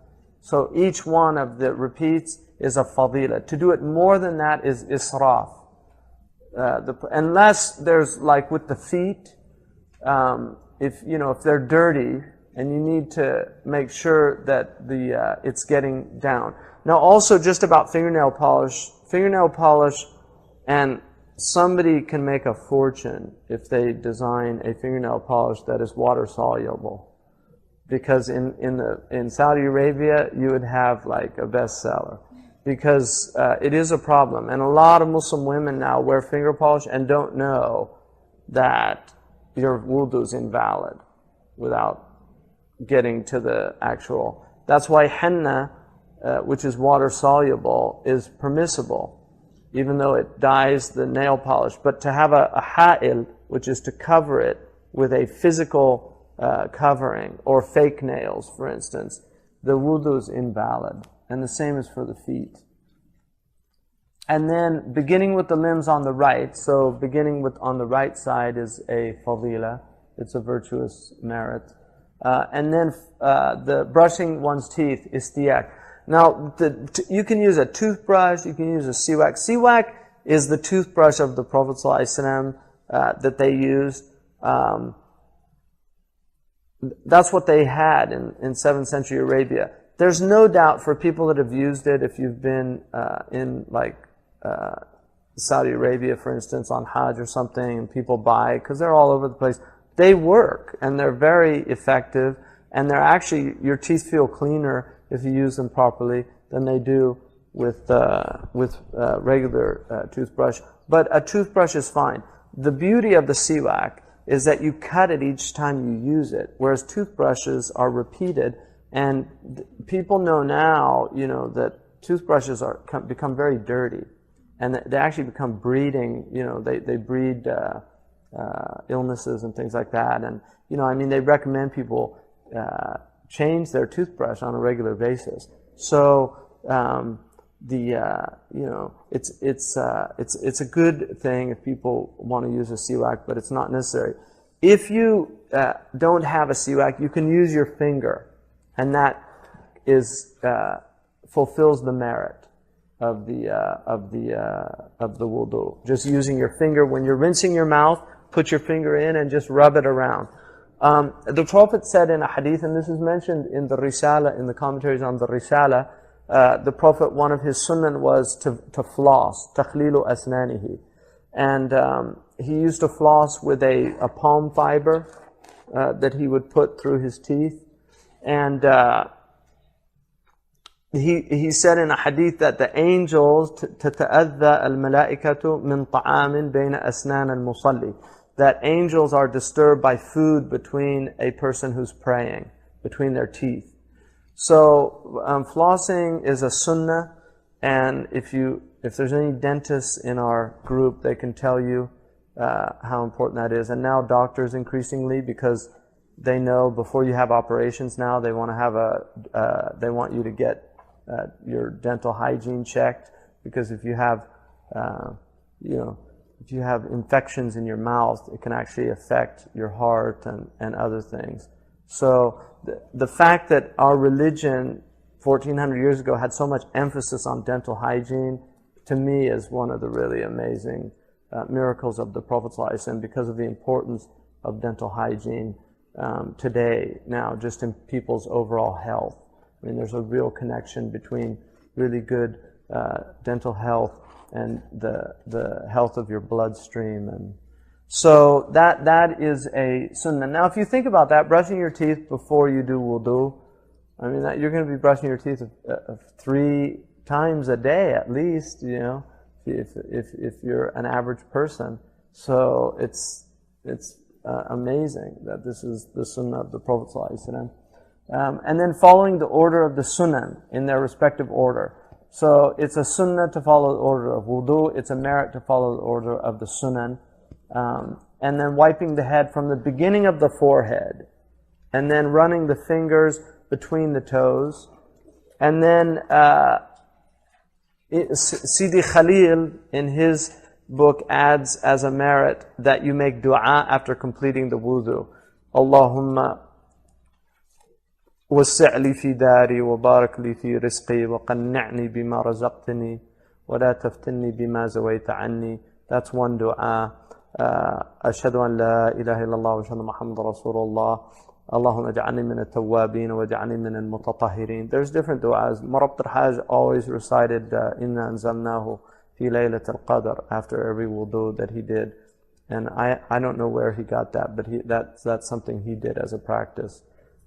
So each one of the repeats is a fadila. To do it more than that is israf. Unless there's like with the feet, if they're dirty and you need to make sure that it's getting down. Now also just about fingernail polish, and somebody can make a fortune if they design a fingernail polish that is water soluble. Because in Saudi Arabia, you would have like a bestseller. Because it is a problem. And a lot of Muslim women now wear finger polish and don't know that your wudu is invalid without getting to the actual. That's why henna, which is water soluble, is permissible, even though it dyes the nail polish. But to have a ha'il, which is to cover it with a physical covering, or fake nails, for instance, the wudu is invalid. And the same is for the feet. And then beginning with the limbs on the right, so beginning with on the right side is a fadila, it's a virtuous merit. And then the brushing one's teeth, istiyak. Now, you can use a toothbrush, you can use a siwak. Siwak is the toothbrush of the Prophet ﷺ that they used. That's what they had in 7th century Arabia. There's no doubt for people that have used it, if you've been in like Saudi Arabia, for instance, on Hajj or something, and people buy because they're all over the place. They work, and they're very effective, and they're actually, your teeth feel cleaner if you use them properly than they do with regular toothbrush. But a toothbrush is fine. The beauty of the siwak is that you cut it each time you use it, whereas toothbrushes are repeated. And people know now, that toothbrushes become very dirty, and they actually become breeding. They breed illnesses and things like that. And they recommend people change their toothbrush on a regular basis. So it's a good thing if people want to use a siwak, but it's not necessary. If you don't have a siwak, you can use your finger, and that is fulfills the merit of the wudu. Just using your finger when you're rinsing your mouth, put your finger in and just rub it around. The Prophet said in a hadith, and this is mentioned in the Risala, in the commentaries on the Risala, the Prophet, one of his sunnah was to floss, takhlilu asnanihi. And he used to floss with a palm fiber that he would put through his teeth. And he said in a hadith that the angels, تَتَأَذَّى الْمَلَائِكَةُ مِنْ طَعَامٍ بَيْنَ أَسْنَانَ الْمُصَلِّي, that angels are disturbed by food between a person who's praying, between their teeth. So flossing is a sunnah, and if there's any dentists in our group, they can tell you how important that is. And now doctors increasingly, because they know before you have operations now, they want you to get your dental hygiene checked, because if you have infections in your mouth, it can actually affect your heart and other things. So the fact that our religion 1400 years ago had so much emphasis on dental hygiene, to me, is one of the really amazing miracles of the Prophet ﷺ, because of the importance of dental hygiene today, now, just in people's overall health. I mean, there's a real connection between really good dental health and the health of your bloodstream. And so that is a sunnah. Now, if you think about that, brushing your teeth before you do wudu, I mean, you're going to be brushing your teeth 3 times a day at least, if you're an average person. So it's amazing that this is the sunnah of the Prophet ﷺ. And then following the order of the sunnah in their respective order. So it's a sunnah to follow the order of wudu, it's a merit to follow the order of the sunnah. And then wiping the head from the beginning of the forehead, and then running the fingers between the toes. And then Sidi Khalil, in his book, adds as a merit that you make dua after completing the wudu. Allahumma وسع لي في داري وبارك لي في رزقي وقنعني بما رزقتني ولا تفتني بما زويت عني. That's one dua. أشهد أن لا إله إلا الله وأشهد محمد رسول الله. اللهم اجعلني من التوابين واجعلني من المتطهرين. There's different du'as. Marabt al-Hajj always recited إنا أنزلناه في ليلة القدر after every wudu that he did. And I don't know where he got that, but that's something he did as a practice.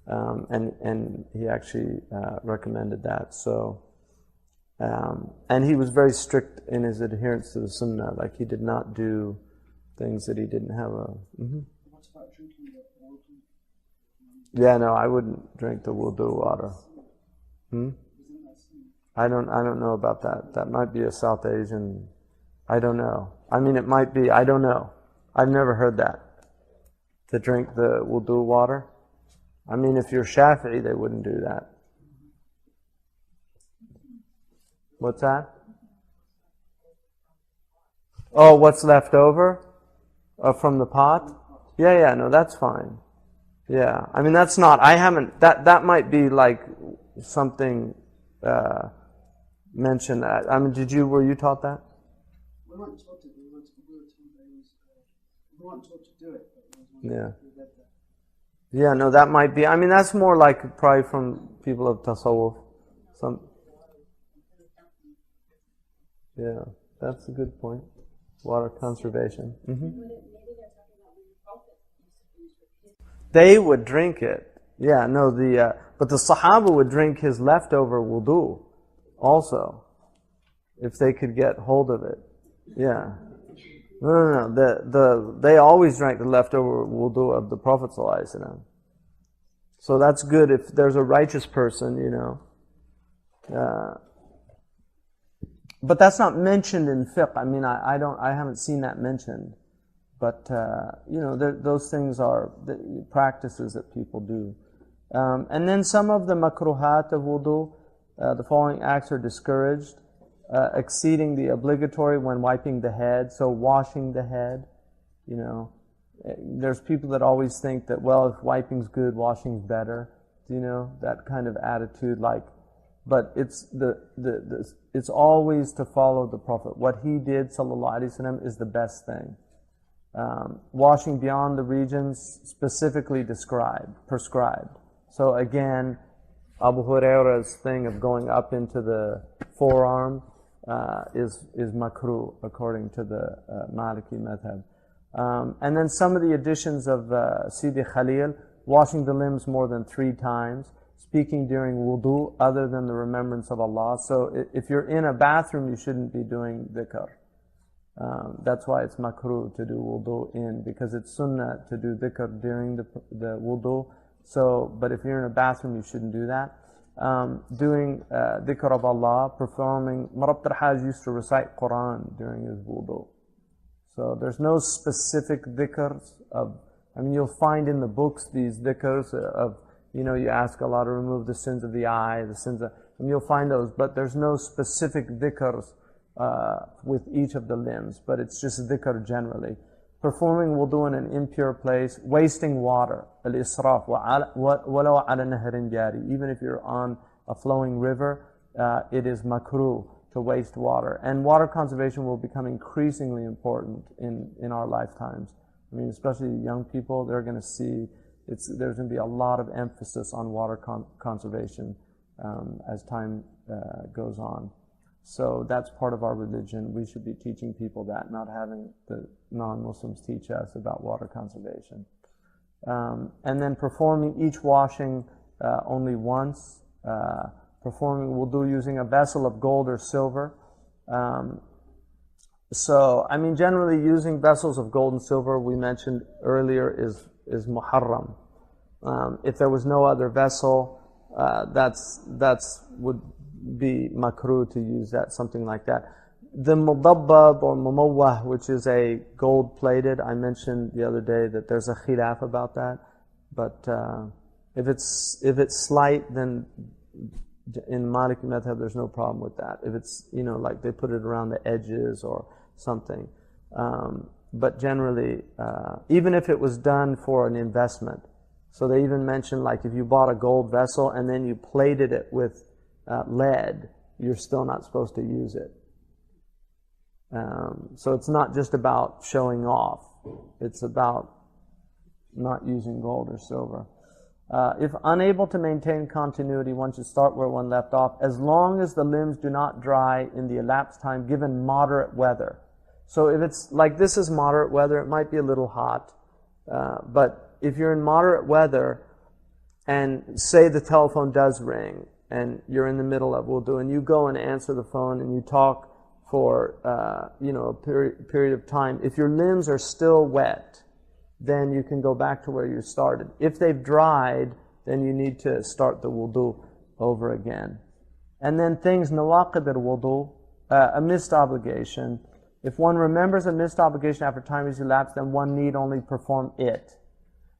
And he actually recommended that. So, and he was very strict in his adherence to the sunnah. Like, he did not do things that he didn't have a... Mm-hmm. What about drinking the water? Yeah, no, I wouldn't drink the wudu water. I don't know about that. That might be a South Asian... I don't know. I mean, it might be. I don't know. I've never heard that. To drink the wudu water. I mean, if you're Shafi'i, they wouldn't do that. What's that? Oh, what's left over? From the pot? Yeah, no, that's fine. Yeah, I mean, that's not, that might be like something mentioned. I mean, were you taught that? We weren't taught it, we weren't taught to do it. Yeah. Yeah, no, that might be. I mean, that's more like probably from people of tasawwuf. Yeah. That's a good point. Water conservation. They would drink it. Yeah, no, but the Sahaba would drink his leftover wudu also, if they could get hold of it. Yeah. No. They always drank the leftover wudu of the Prophet ﷺ. So that's good if there's a righteous person, but that's not mentioned in fiqh. I mean, I haven't seen that mentioned. But, those things are the practices that people do. And then some of the makruhat of wudu, the following acts are discouraged. Exceeding the obligatory when wiping the head, so washing the head, There's people that always think that, well, if wiping's good, washing's better, that kind of attitude, but it's it's always to follow the Prophet. What he did, sallallahu alaihi wasallam, is the best thing. Washing beyond the regions specifically prescribed. So again, Abu Huraira's thing of going up into the forearm is makruh according to the Maliki madhab. And then some of the additions of Sidi Khalil, washing the limbs more than 3 times, speaking during wudu other than the remembrance of Allah. So if you're in a bathroom, you shouldn't be doing dhikr. That's why it's makruh to do wudu because it's sunnah to do dhikr during the wudu. So, but if you're in a bathroom, you shouldn't do that. Doing dhikr of Allah, performing. Marabt al-Hajj used to recite Quran during his wudu. So there's no specific dhikrs you'll find in the books these dhikrs of, you ask Allah to remove the sins of the eye, you'll find those, but there's no specific dhikrs with each of the limbs, but it's just dhikr generally. Performing wudu in an impure place, wasting water, al-israf, walau ala nahrin jari. Even if you're on a flowing river, it is makruh to waste water. And water conservation will become increasingly important in our lifetimes. Especially young people, they're going to see there's going to be a lot of emphasis on water conservation as time goes on. So that's part of our religion. We should be teaching people that, not having the non-Muslims teach us about water conservation. And then performing each washing only once. Performing wudu using a vessel of gold or silver. Generally using vessels of gold and silver, we mentioned earlier, is muharram. If there was no other vessel, that's would be makruh to use something like that. The mudabbab or mumawwah, which is a gold plated, I mentioned the other day that there's a khilaf about that. But if it's slight, then in Maliki madhab there's no problem with that. If it's like they put it around the edges or something. But generally, even if it was done for an investment, so they even mentioned like if you bought a gold vessel and then you plated it with lead, you're still not supposed to use it. So it's not just about showing off. It's about not using gold or silver. If unable to maintain continuity, one should start where one left off, as long as the limbs do not dry in the elapsed time given moderate weather. So if it's like this is moderate weather, it might be a little hot. But if you're in moderate weather and say the telephone does ring and you're in the middle of wudu and you go and answer the phone and you talk for a period of time, if your limbs are still wet, then you can go back to where you started. If they've dried, then you need to start the wudu over again. And then things nawaqid al-wudu, a missed obligation. If one remembers a missed obligation after time has elapsed, then one need only perform it.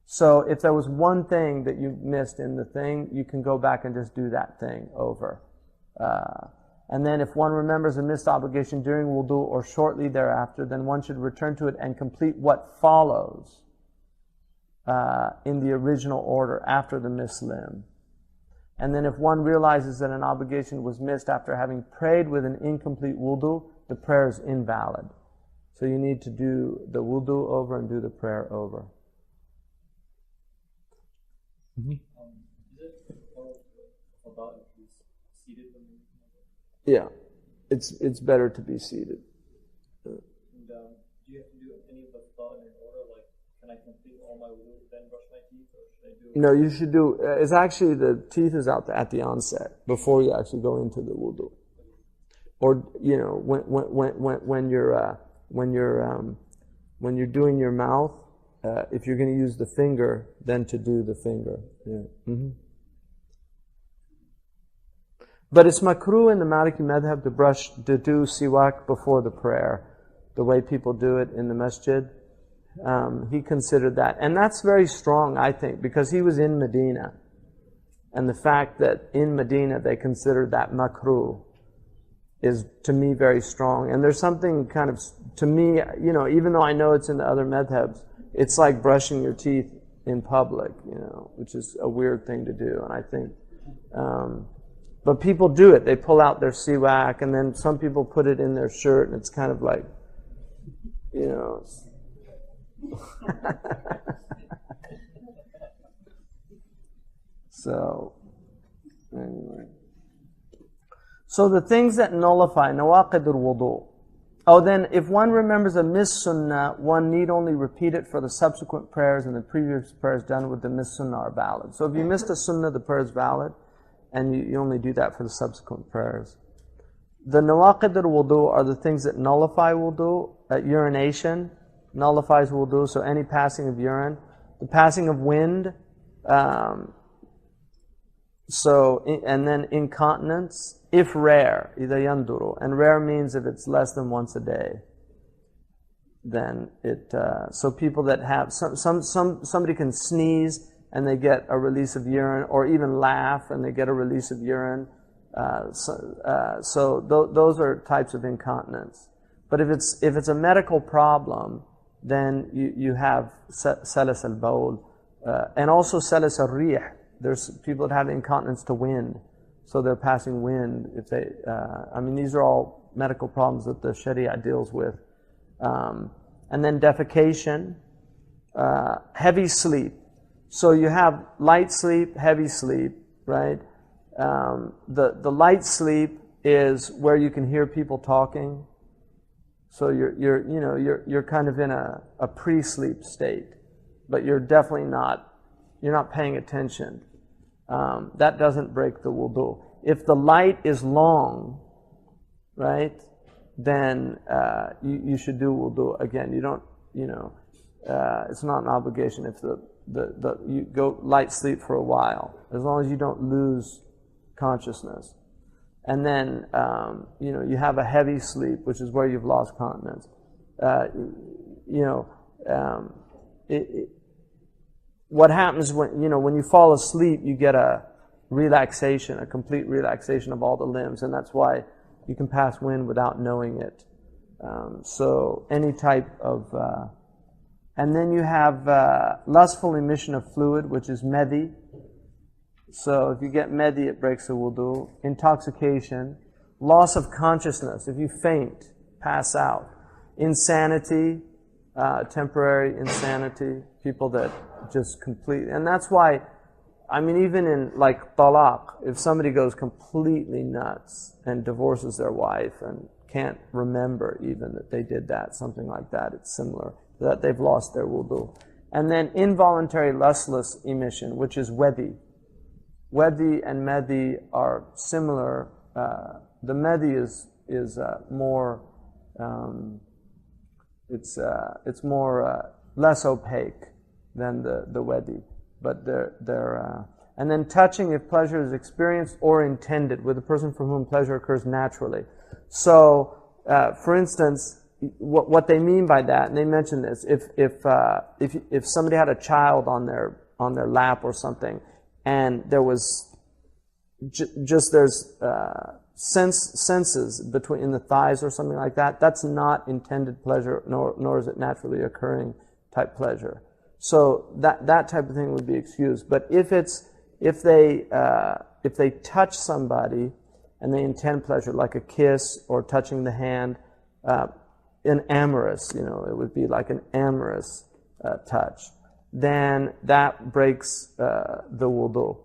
So if there was one thing that you missed in the thing, you can go back and just do that thing over. And then if one remembers a missed obligation during wudu or shortly thereafter, then one should return to it and complete what follows in the original order after the missed limb. And then if one realizes that an obligation was missed after having prayed with an incomplete wudu, the prayer is invalid. So you need to do the wudu over and do the prayer over. Is it about if he's seated? Yeah, it's better to be seated. And do you have to do any of the thought in order? Like, can I complete all my wudu, then brush my teeth, or should I do? No, you should do. It's actually the teeth is out at the onset before you actually go into the wudu. Or when you're doing your mouth, if you're going to use the finger, then to do the finger. Yeah. Mm-hmm. But it's makruh in the Maliki madhab to do siwak before the prayer, the way people do it in the masjid. He considered that. And that's very strong, I think, because he was in Medina. And the fact that in Medina they considered that makruh is, to me, very strong. And there's something kind of, to me, even though I know it's in the other madhabs, it's like brushing your teeth in public, which is a weird thing to do. And I think, but people do it. They pull out their siwak, and then some people put it in their shirt, and it's kind of like, So, anyway. So the things that nullify, nawaqid al-wudu. Oh, then if one remembers a missed sunnah, one need only repeat it for the subsequent prayers, and the previous prayers done with the missed sunnah are valid. So if you missed a sunnah, the prayer is valid, and you only do that for the subsequent prayers. The nawaqid al-wudu are the things that nullify wudu. Urination nullifies wudu, so any passing of urine. The passing of wind, and then incontinence, if rare, إِذَا يَنْدُرُ. And rare means if it's less than once a day. Then so people that have, somebody can sneeze and they get a release of urine, or even laugh and they get a release of urine. So those are types of incontinence. But if it's a medical problem, then you have salas al-bawl, and also salas al-rih. There's people that have incontinence to wind, so they're passing wind. If they, these are all medical problems that the Sharia deals with. And then defecation, heavy sleep. So you have light sleep, heavy sleep, right? The light sleep is where you can hear people talking. So you're kind of in a pre-sleep state, but you're definitely not paying attention. That doesn't break the wudu. If the light is long, right, then you should do wudu again. You don't, it's not an obligation if you go light sleep for a while, as long as you don't lose consciousness. And then, you have a heavy sleep, which is where you've lost continence. What happens when you fall asleep, you get a relaxation, a complete relaxation of all the limbs, and that's why you can pass wind without knowing it. So any type of, and then you have lustful emission of fluid, which is medhi. So if you get medhi, it breaks the wudu. Intoxication, loss of consciousness. If you faint, pass out. Insanity, temporary insanity. People that just completely, and that's why, even in like talaq, if somebody goes completely nuts and divorces their wife and can't remember even that they did that, something like that, it's similar, that they've lost their wudu. And then involuntary lustless emission, which is wedhi. Wedhi and medhi are similar. The medhi is more, it's more less opaque than the wedhi, but they're and then touching if pleasure is experienced or intended with a person from whom pleasure occurs naturally. So, for instance, what they mean by that, and they mention this, if somebody had a child on their lap or something, and there was there's senses between in the thighs or something like that, that's not intended pleasure, nor is it naturally occurring type pleasure. So that type of thing would be excused. But if they touch somebody and they intend pleasure, like a kiss or touching the hand, an amorous, it would be like an amorous touch, then that breaks the wudu,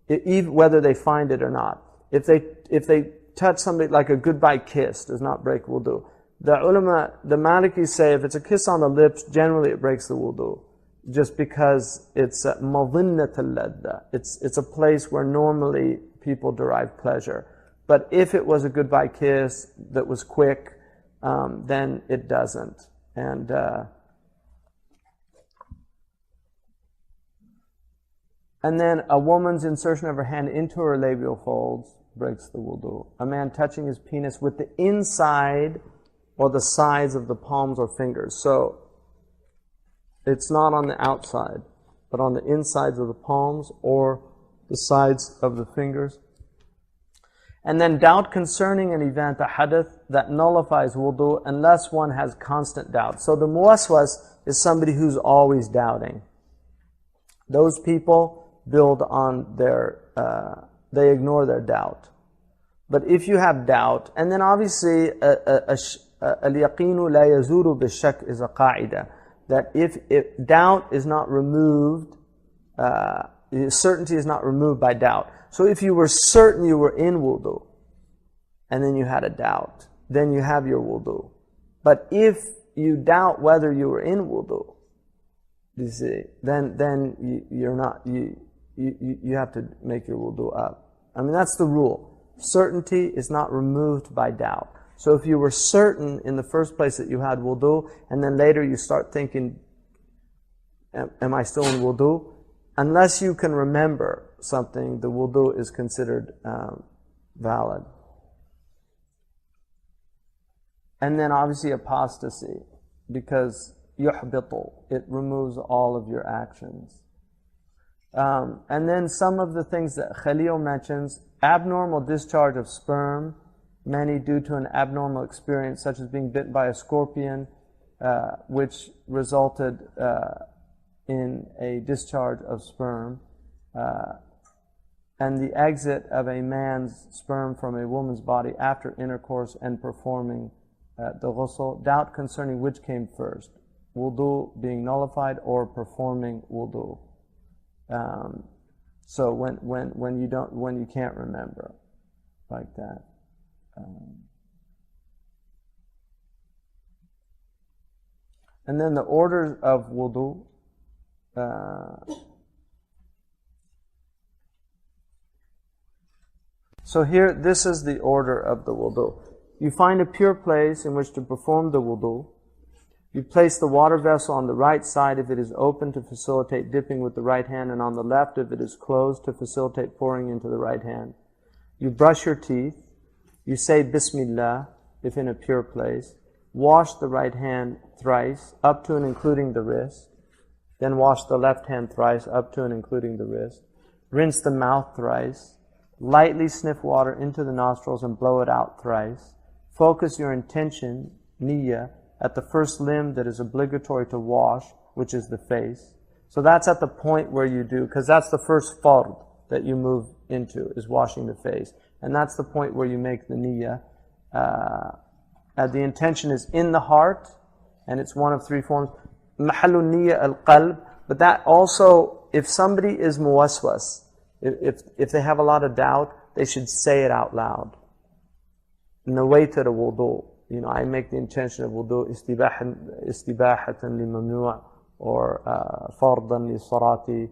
even whether they find it or not. If they touch somebody, like a goodbye kiss does not break wudu. The ulama, the Malikis say if it's a kiss on the lips, generally it breaks the wudu. Just because it's madhinnat al-ladda. It's a place where normally people derive pleasure. But if it was a goodbye kiss that was quick, then it doesn't. And then a woman's insertion of her hand into her labial folds breaks the wudu. A man touching his penis with the inside or the sides of the palms or fingers. So it's not on the outside, but on the insides of the palms or the sides of the fingers. And then doubt concerning an event, a hadith, that nullifies wudu unless one has constant doubt. So the muwaswas is somebody who's always doubting. Those people build on they ignore their doubt. But if you have doubt, and then obviously al-yaqinu la yazuru bil-shak is a qaida, that if doubt is not removed, certainty is not removed by doubt. So if you were certain you were in wudu, and then you had a doubt, then you have your wudu. But if you doubt whether you were in wudu, you see, then you're not, you have to make your wudu up. I mean, that's the rule. Certainty is not removed by doubt. So if you were certain in the first place that you had wudu, and then later you start thinking, am I still in wudu? Unless you can remember something, the wudu is considered valid. And then obviously apostasy, because yuhbitu, it removes all of your actions. And then some of the things that Khalil mentions, abnormal discharge of sperm, many due to an abnormal experience such as being bitten by a scorpion, which resulted in a discharge of sperm, and the exit of a man's sperm from a woman's body after intercourse and performing the ghusl. Doubt concerning which came first, wudu being nullified or performing wudu. So when you can't remember, like that. And then the orders of wudu. So here, this is the order of the wudu. You find a pure place in which to perform the wudu. You place the water vessel on the right side if it is open to facilitate dipping with the right hand, and on the left if it is closed to facilitate pouring into the right hand. You brush your teeth. You say Bismillah if in a pure place. Wash the right hand thrice, up to and including the wrist. Then wash the left hand thrice, up to and including the wrist. Rinse the mouth thrice. Lightly sniff water into the nostrils and blow it out thrice. Focus your intention, niyyah, at the first limb that is obligatory to wash, which is the face. So that's at the point where you do, because that's the first fard that you move into, is washing the face. And that's the point where you make the niyyah. The intention is in the heart, and it's one of three forms. Mahallun niyyah al-qalb. But that also, if somebody is muwaswas, if they have a lot of doubt, they should say it out loud. Nawayta al-wudu. You know, I make the intention of wudu istibahatan li mamnu' or fardan li salati,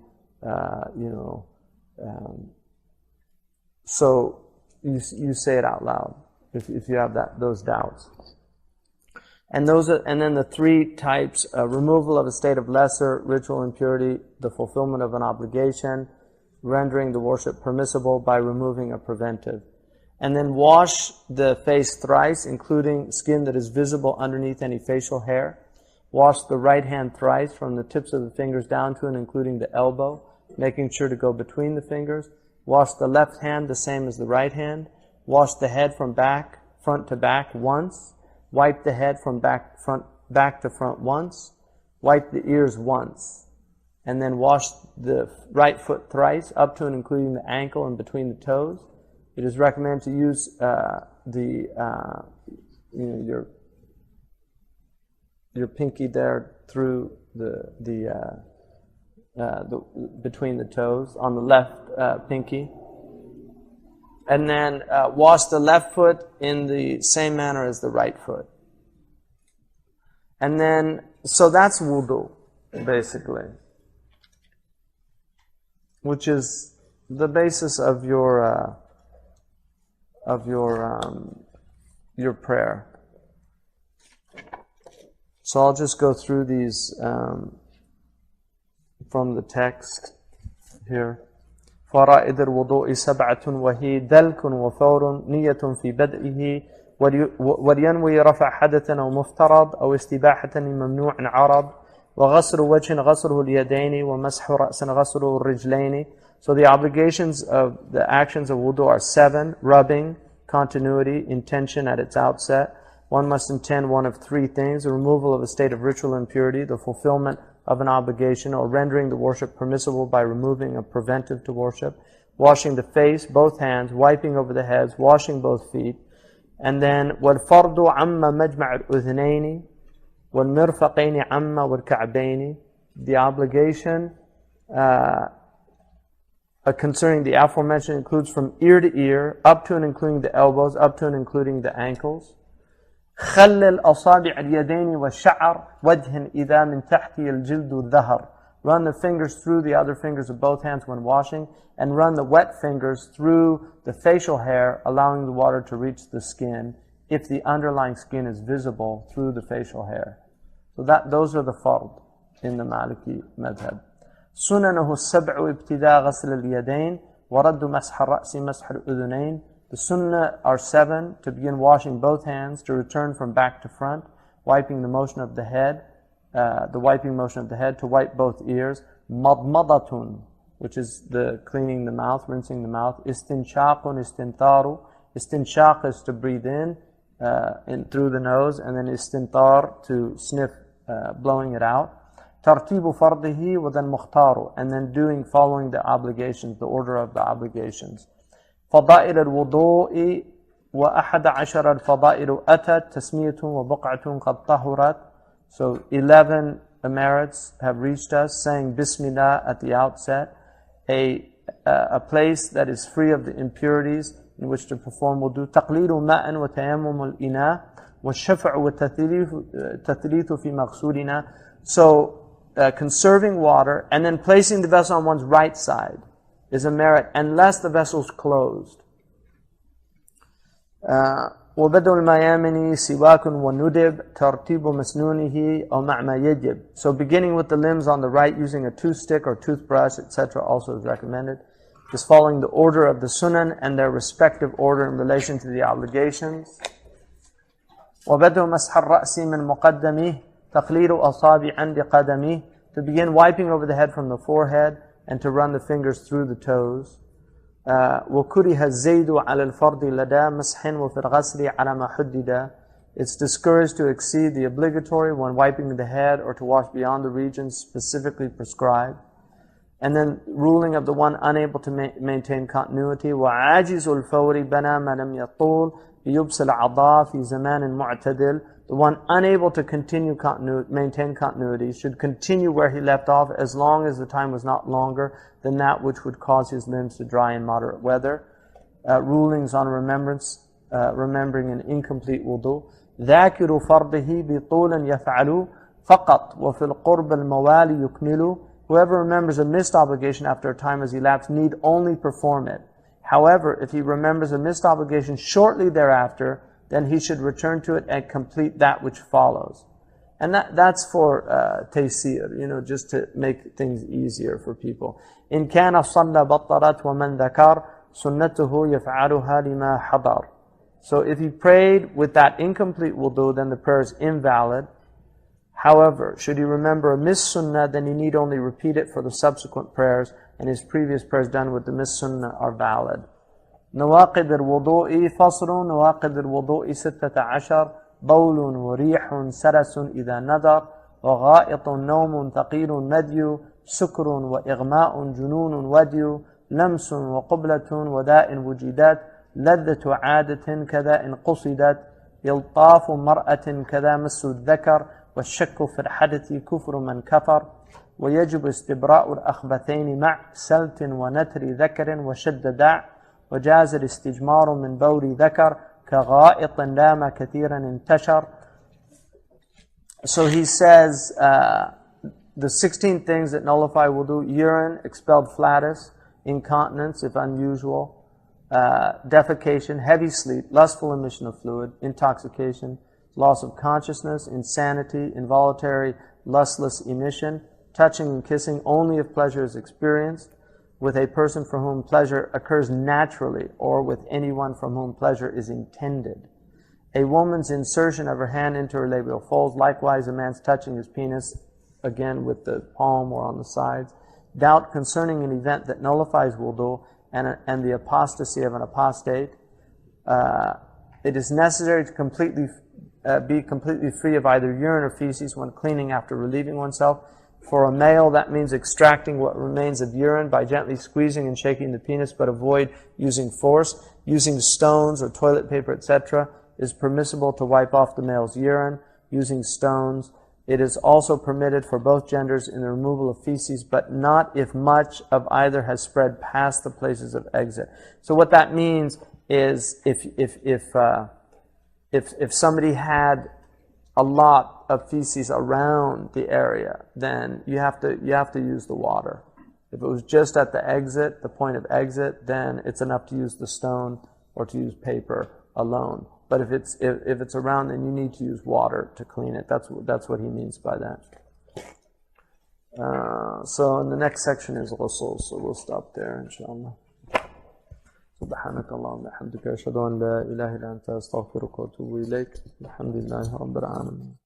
so you say it out loud if you have those doubts. And then the three types: removal of a state of lesser ritual impurity, the fulfillment of an obligation, rendering the worship permissible by removing a preventive. And then wash the face thrice, including skin that is visible underneath any facial hair. Wash the right hand thrice, from the tips of the fingers down to and including the elbow, making sure to go between the fingers. Wash the left hand the same as the right hand. Wash the head from front to back once. Wipe the head from back to front once. Wipe the ears once. And then wash the right foot thrice, up to and including the ankle and between the toes. It is recommended to use your pinky there through the between the toes on the left pinky, and then wash the left foot in the same manner as the right foot. And then, so that's wudu, basically, which is the basis of your prayer. So I'll just go through these from the text here. فرائض الوضوء 7 وهي دلك وفور نية في بدئه ولينوي رفع حدث أو مفترض أو استباحة ممنوع عرض وغسل وجه غسله اليدين ومسح رأس غسله الرجلين. So the obligations of the actions of wudu are 7: rubbing, continuity, intention at its outset. One must intend one of 3 things: the removal of a state of ritual impurity, the fulfillment of an obligation, or rendering the worship permissible by removing a preventive to worship, washing the face, both hands, wiping over the heads, washing both feet. And then وَالْفَرْضُ عَمَّ مَجْمَعِ الْأُذْنَيْنِ وَالْمِرْفَقَيْنِ عَمَّ وَالْكَعْبَيْنِ. The obligation concerning the aforementioned includes from ear to ear, up to and including the elbows, up to and including the ankles. خلل أصابع اليدين والشعر وجه إذا من تحت الجلد الظهر. Run the fingers through the other fingers of both hands when washing, and run the wet fingers through the facial hair, allowing the water to reach the skin if the underlying skin is visible through the facial hair. So those are the fard in the Maliki madhab. سننه السبع ابتداء غسل اليدين ورد مسح الرأس مسح الأذنين. The sunnah are 7: to begin washing both hands, to return from back to front, wiping the motion of the head, the wiping motion of the head, to wipe both ears. Madmadatun, which is the cleaning the mouth, rinsing the mouth. Istinshaqun, istintaru. Istinshaq is to breathe in through the nose, and then istintar to sniff, blowing it out. Tartibu fardihi wa then mukhtaru, and then following the obligations, the order of the obligations. فضائل الوضوء 11 الفضائل أتت تسمية وبقعة قد طهرت. So 11 merits have reached us, saying Bismillah at the outset, a place that is free of the impurities in which to perform wudu. تقليل ماء وتيمم الإناء والشفع والتثليث في مغسولنا. So conserving water and then placing the vessel on one's right side is a merit, unless the vessel is closed. وبدء الميامن سواك وندب ترتيب مسنونه أو مع ما يجب. So beginning with the limbs on the right, using a toothstick or toothbrush, etc., also is recommended. Just following the order of the sunan and their respective order in relation to the obligations. وبدء مسح الرأس من مقدمه تقليل أصابع بقدمه. To begin wiping over the head from the forehead and to run the fingers through the toes. وَكُرِهَ الزَّيْدُ عَلَى الْفَرْضِ لَدَى مَسْحٍ وَفِي الْغَسْلِ عَلَى مَا حُدِّدَ. It's discouraged to exceed the obligatory when wiping the head or to wash beyond the regions specifically prescribed. And then ruling of the one unable to maintain continuity. وَعَاجِزُ الْفَوْرِ بَنَى مَا لَمْ يَطُولْ يُبْسِ الْعَضَى فِي زَمَانٍ مُعْتَدِلٍ. The one unable to maintain continuity should continue where he left off as long as the time was not longer than that which would cause his limbs to dry in moderate weather. Rulings on remembering an incomplete wudu. ذاكر فرضه بطول يفعل فقط وفي القرب الموالي يكمل. Whoever remembers a missed obligation after a time has elapsed need only perform it. However, if he remembers a missed obligation shortly thereafter, then he should return to it and complete that which follows. And that's for taysir, just to make things easier for people. إن كان صلى بطلت ومن ذكر سنته يفعلها لما حضر. So if he prayed with that incomplete wudu, then the prayer is invalid. However, should he remember a missed sunnah, then he need only repeat it for the subsequent prayers, and his previous prayers done with the missed sunnah are valid. نواقض الوضوء فصل نواقض الوضوء 16 بول وريح سرس إذا نذر وغائط نوم ثقيل مدي سكر وإغماء جنون ودي لمس وقبلة وداء وجدات لذة عادة كذا إن قصدت إلطاف مرأة كذا مس الذكر والشك في الحدث كفر من كفر ويجب استبراء الأخبثين مع سلت ونتر ذكر وشد داع وجاز الاستجمار من بول ذكر كغائط لام كثيرا انتشر So he says the 16 things that nullify wudu: urine, expelled flatus, incontinence if unusual, defecation, heavy sleep, lustful emission of fluid, intoxication, loss of consciousness, insanity, involuntary lustless emission, touching and kissing only if pleasure is experienced, with a person for whom pleasure occurs naturally or with anyone from whom pleasure is intended. A woman's insertion of her hand into her labial folds, likewise a man's touching his penis, again with the palm or on the sides. Doubt concerning an event that nullifies wudu and the apostasy of an apostate. It is necessary to be completely free of either urine or feces when cleaning after relieving oneself. For a male, that means extracting what remains of urine by gently squeezing and shaking the penis, but avoid using force. Using stones or toilet paper, etc., is permissible to wipe off the male's urine. Using stones, it is also permitted for both genders in the removal of feces, but not if much of either has spread past the places of exit. So what that means is if somebody had a lot of feces around the area, then you have to use the water. If it was just at the exit, the point of exit, then it's enough to use the stone or to use paper alone. But if it's around, then you need to use water to clean it. That's what he means by that. So in the next section is ghusl, so we'll stop there, inshallah. سبحانك اللهم وبحمدك أشهد أن لا إله إلا أنت أستغفرك وأتوب إليك الحمد لله رب العالمين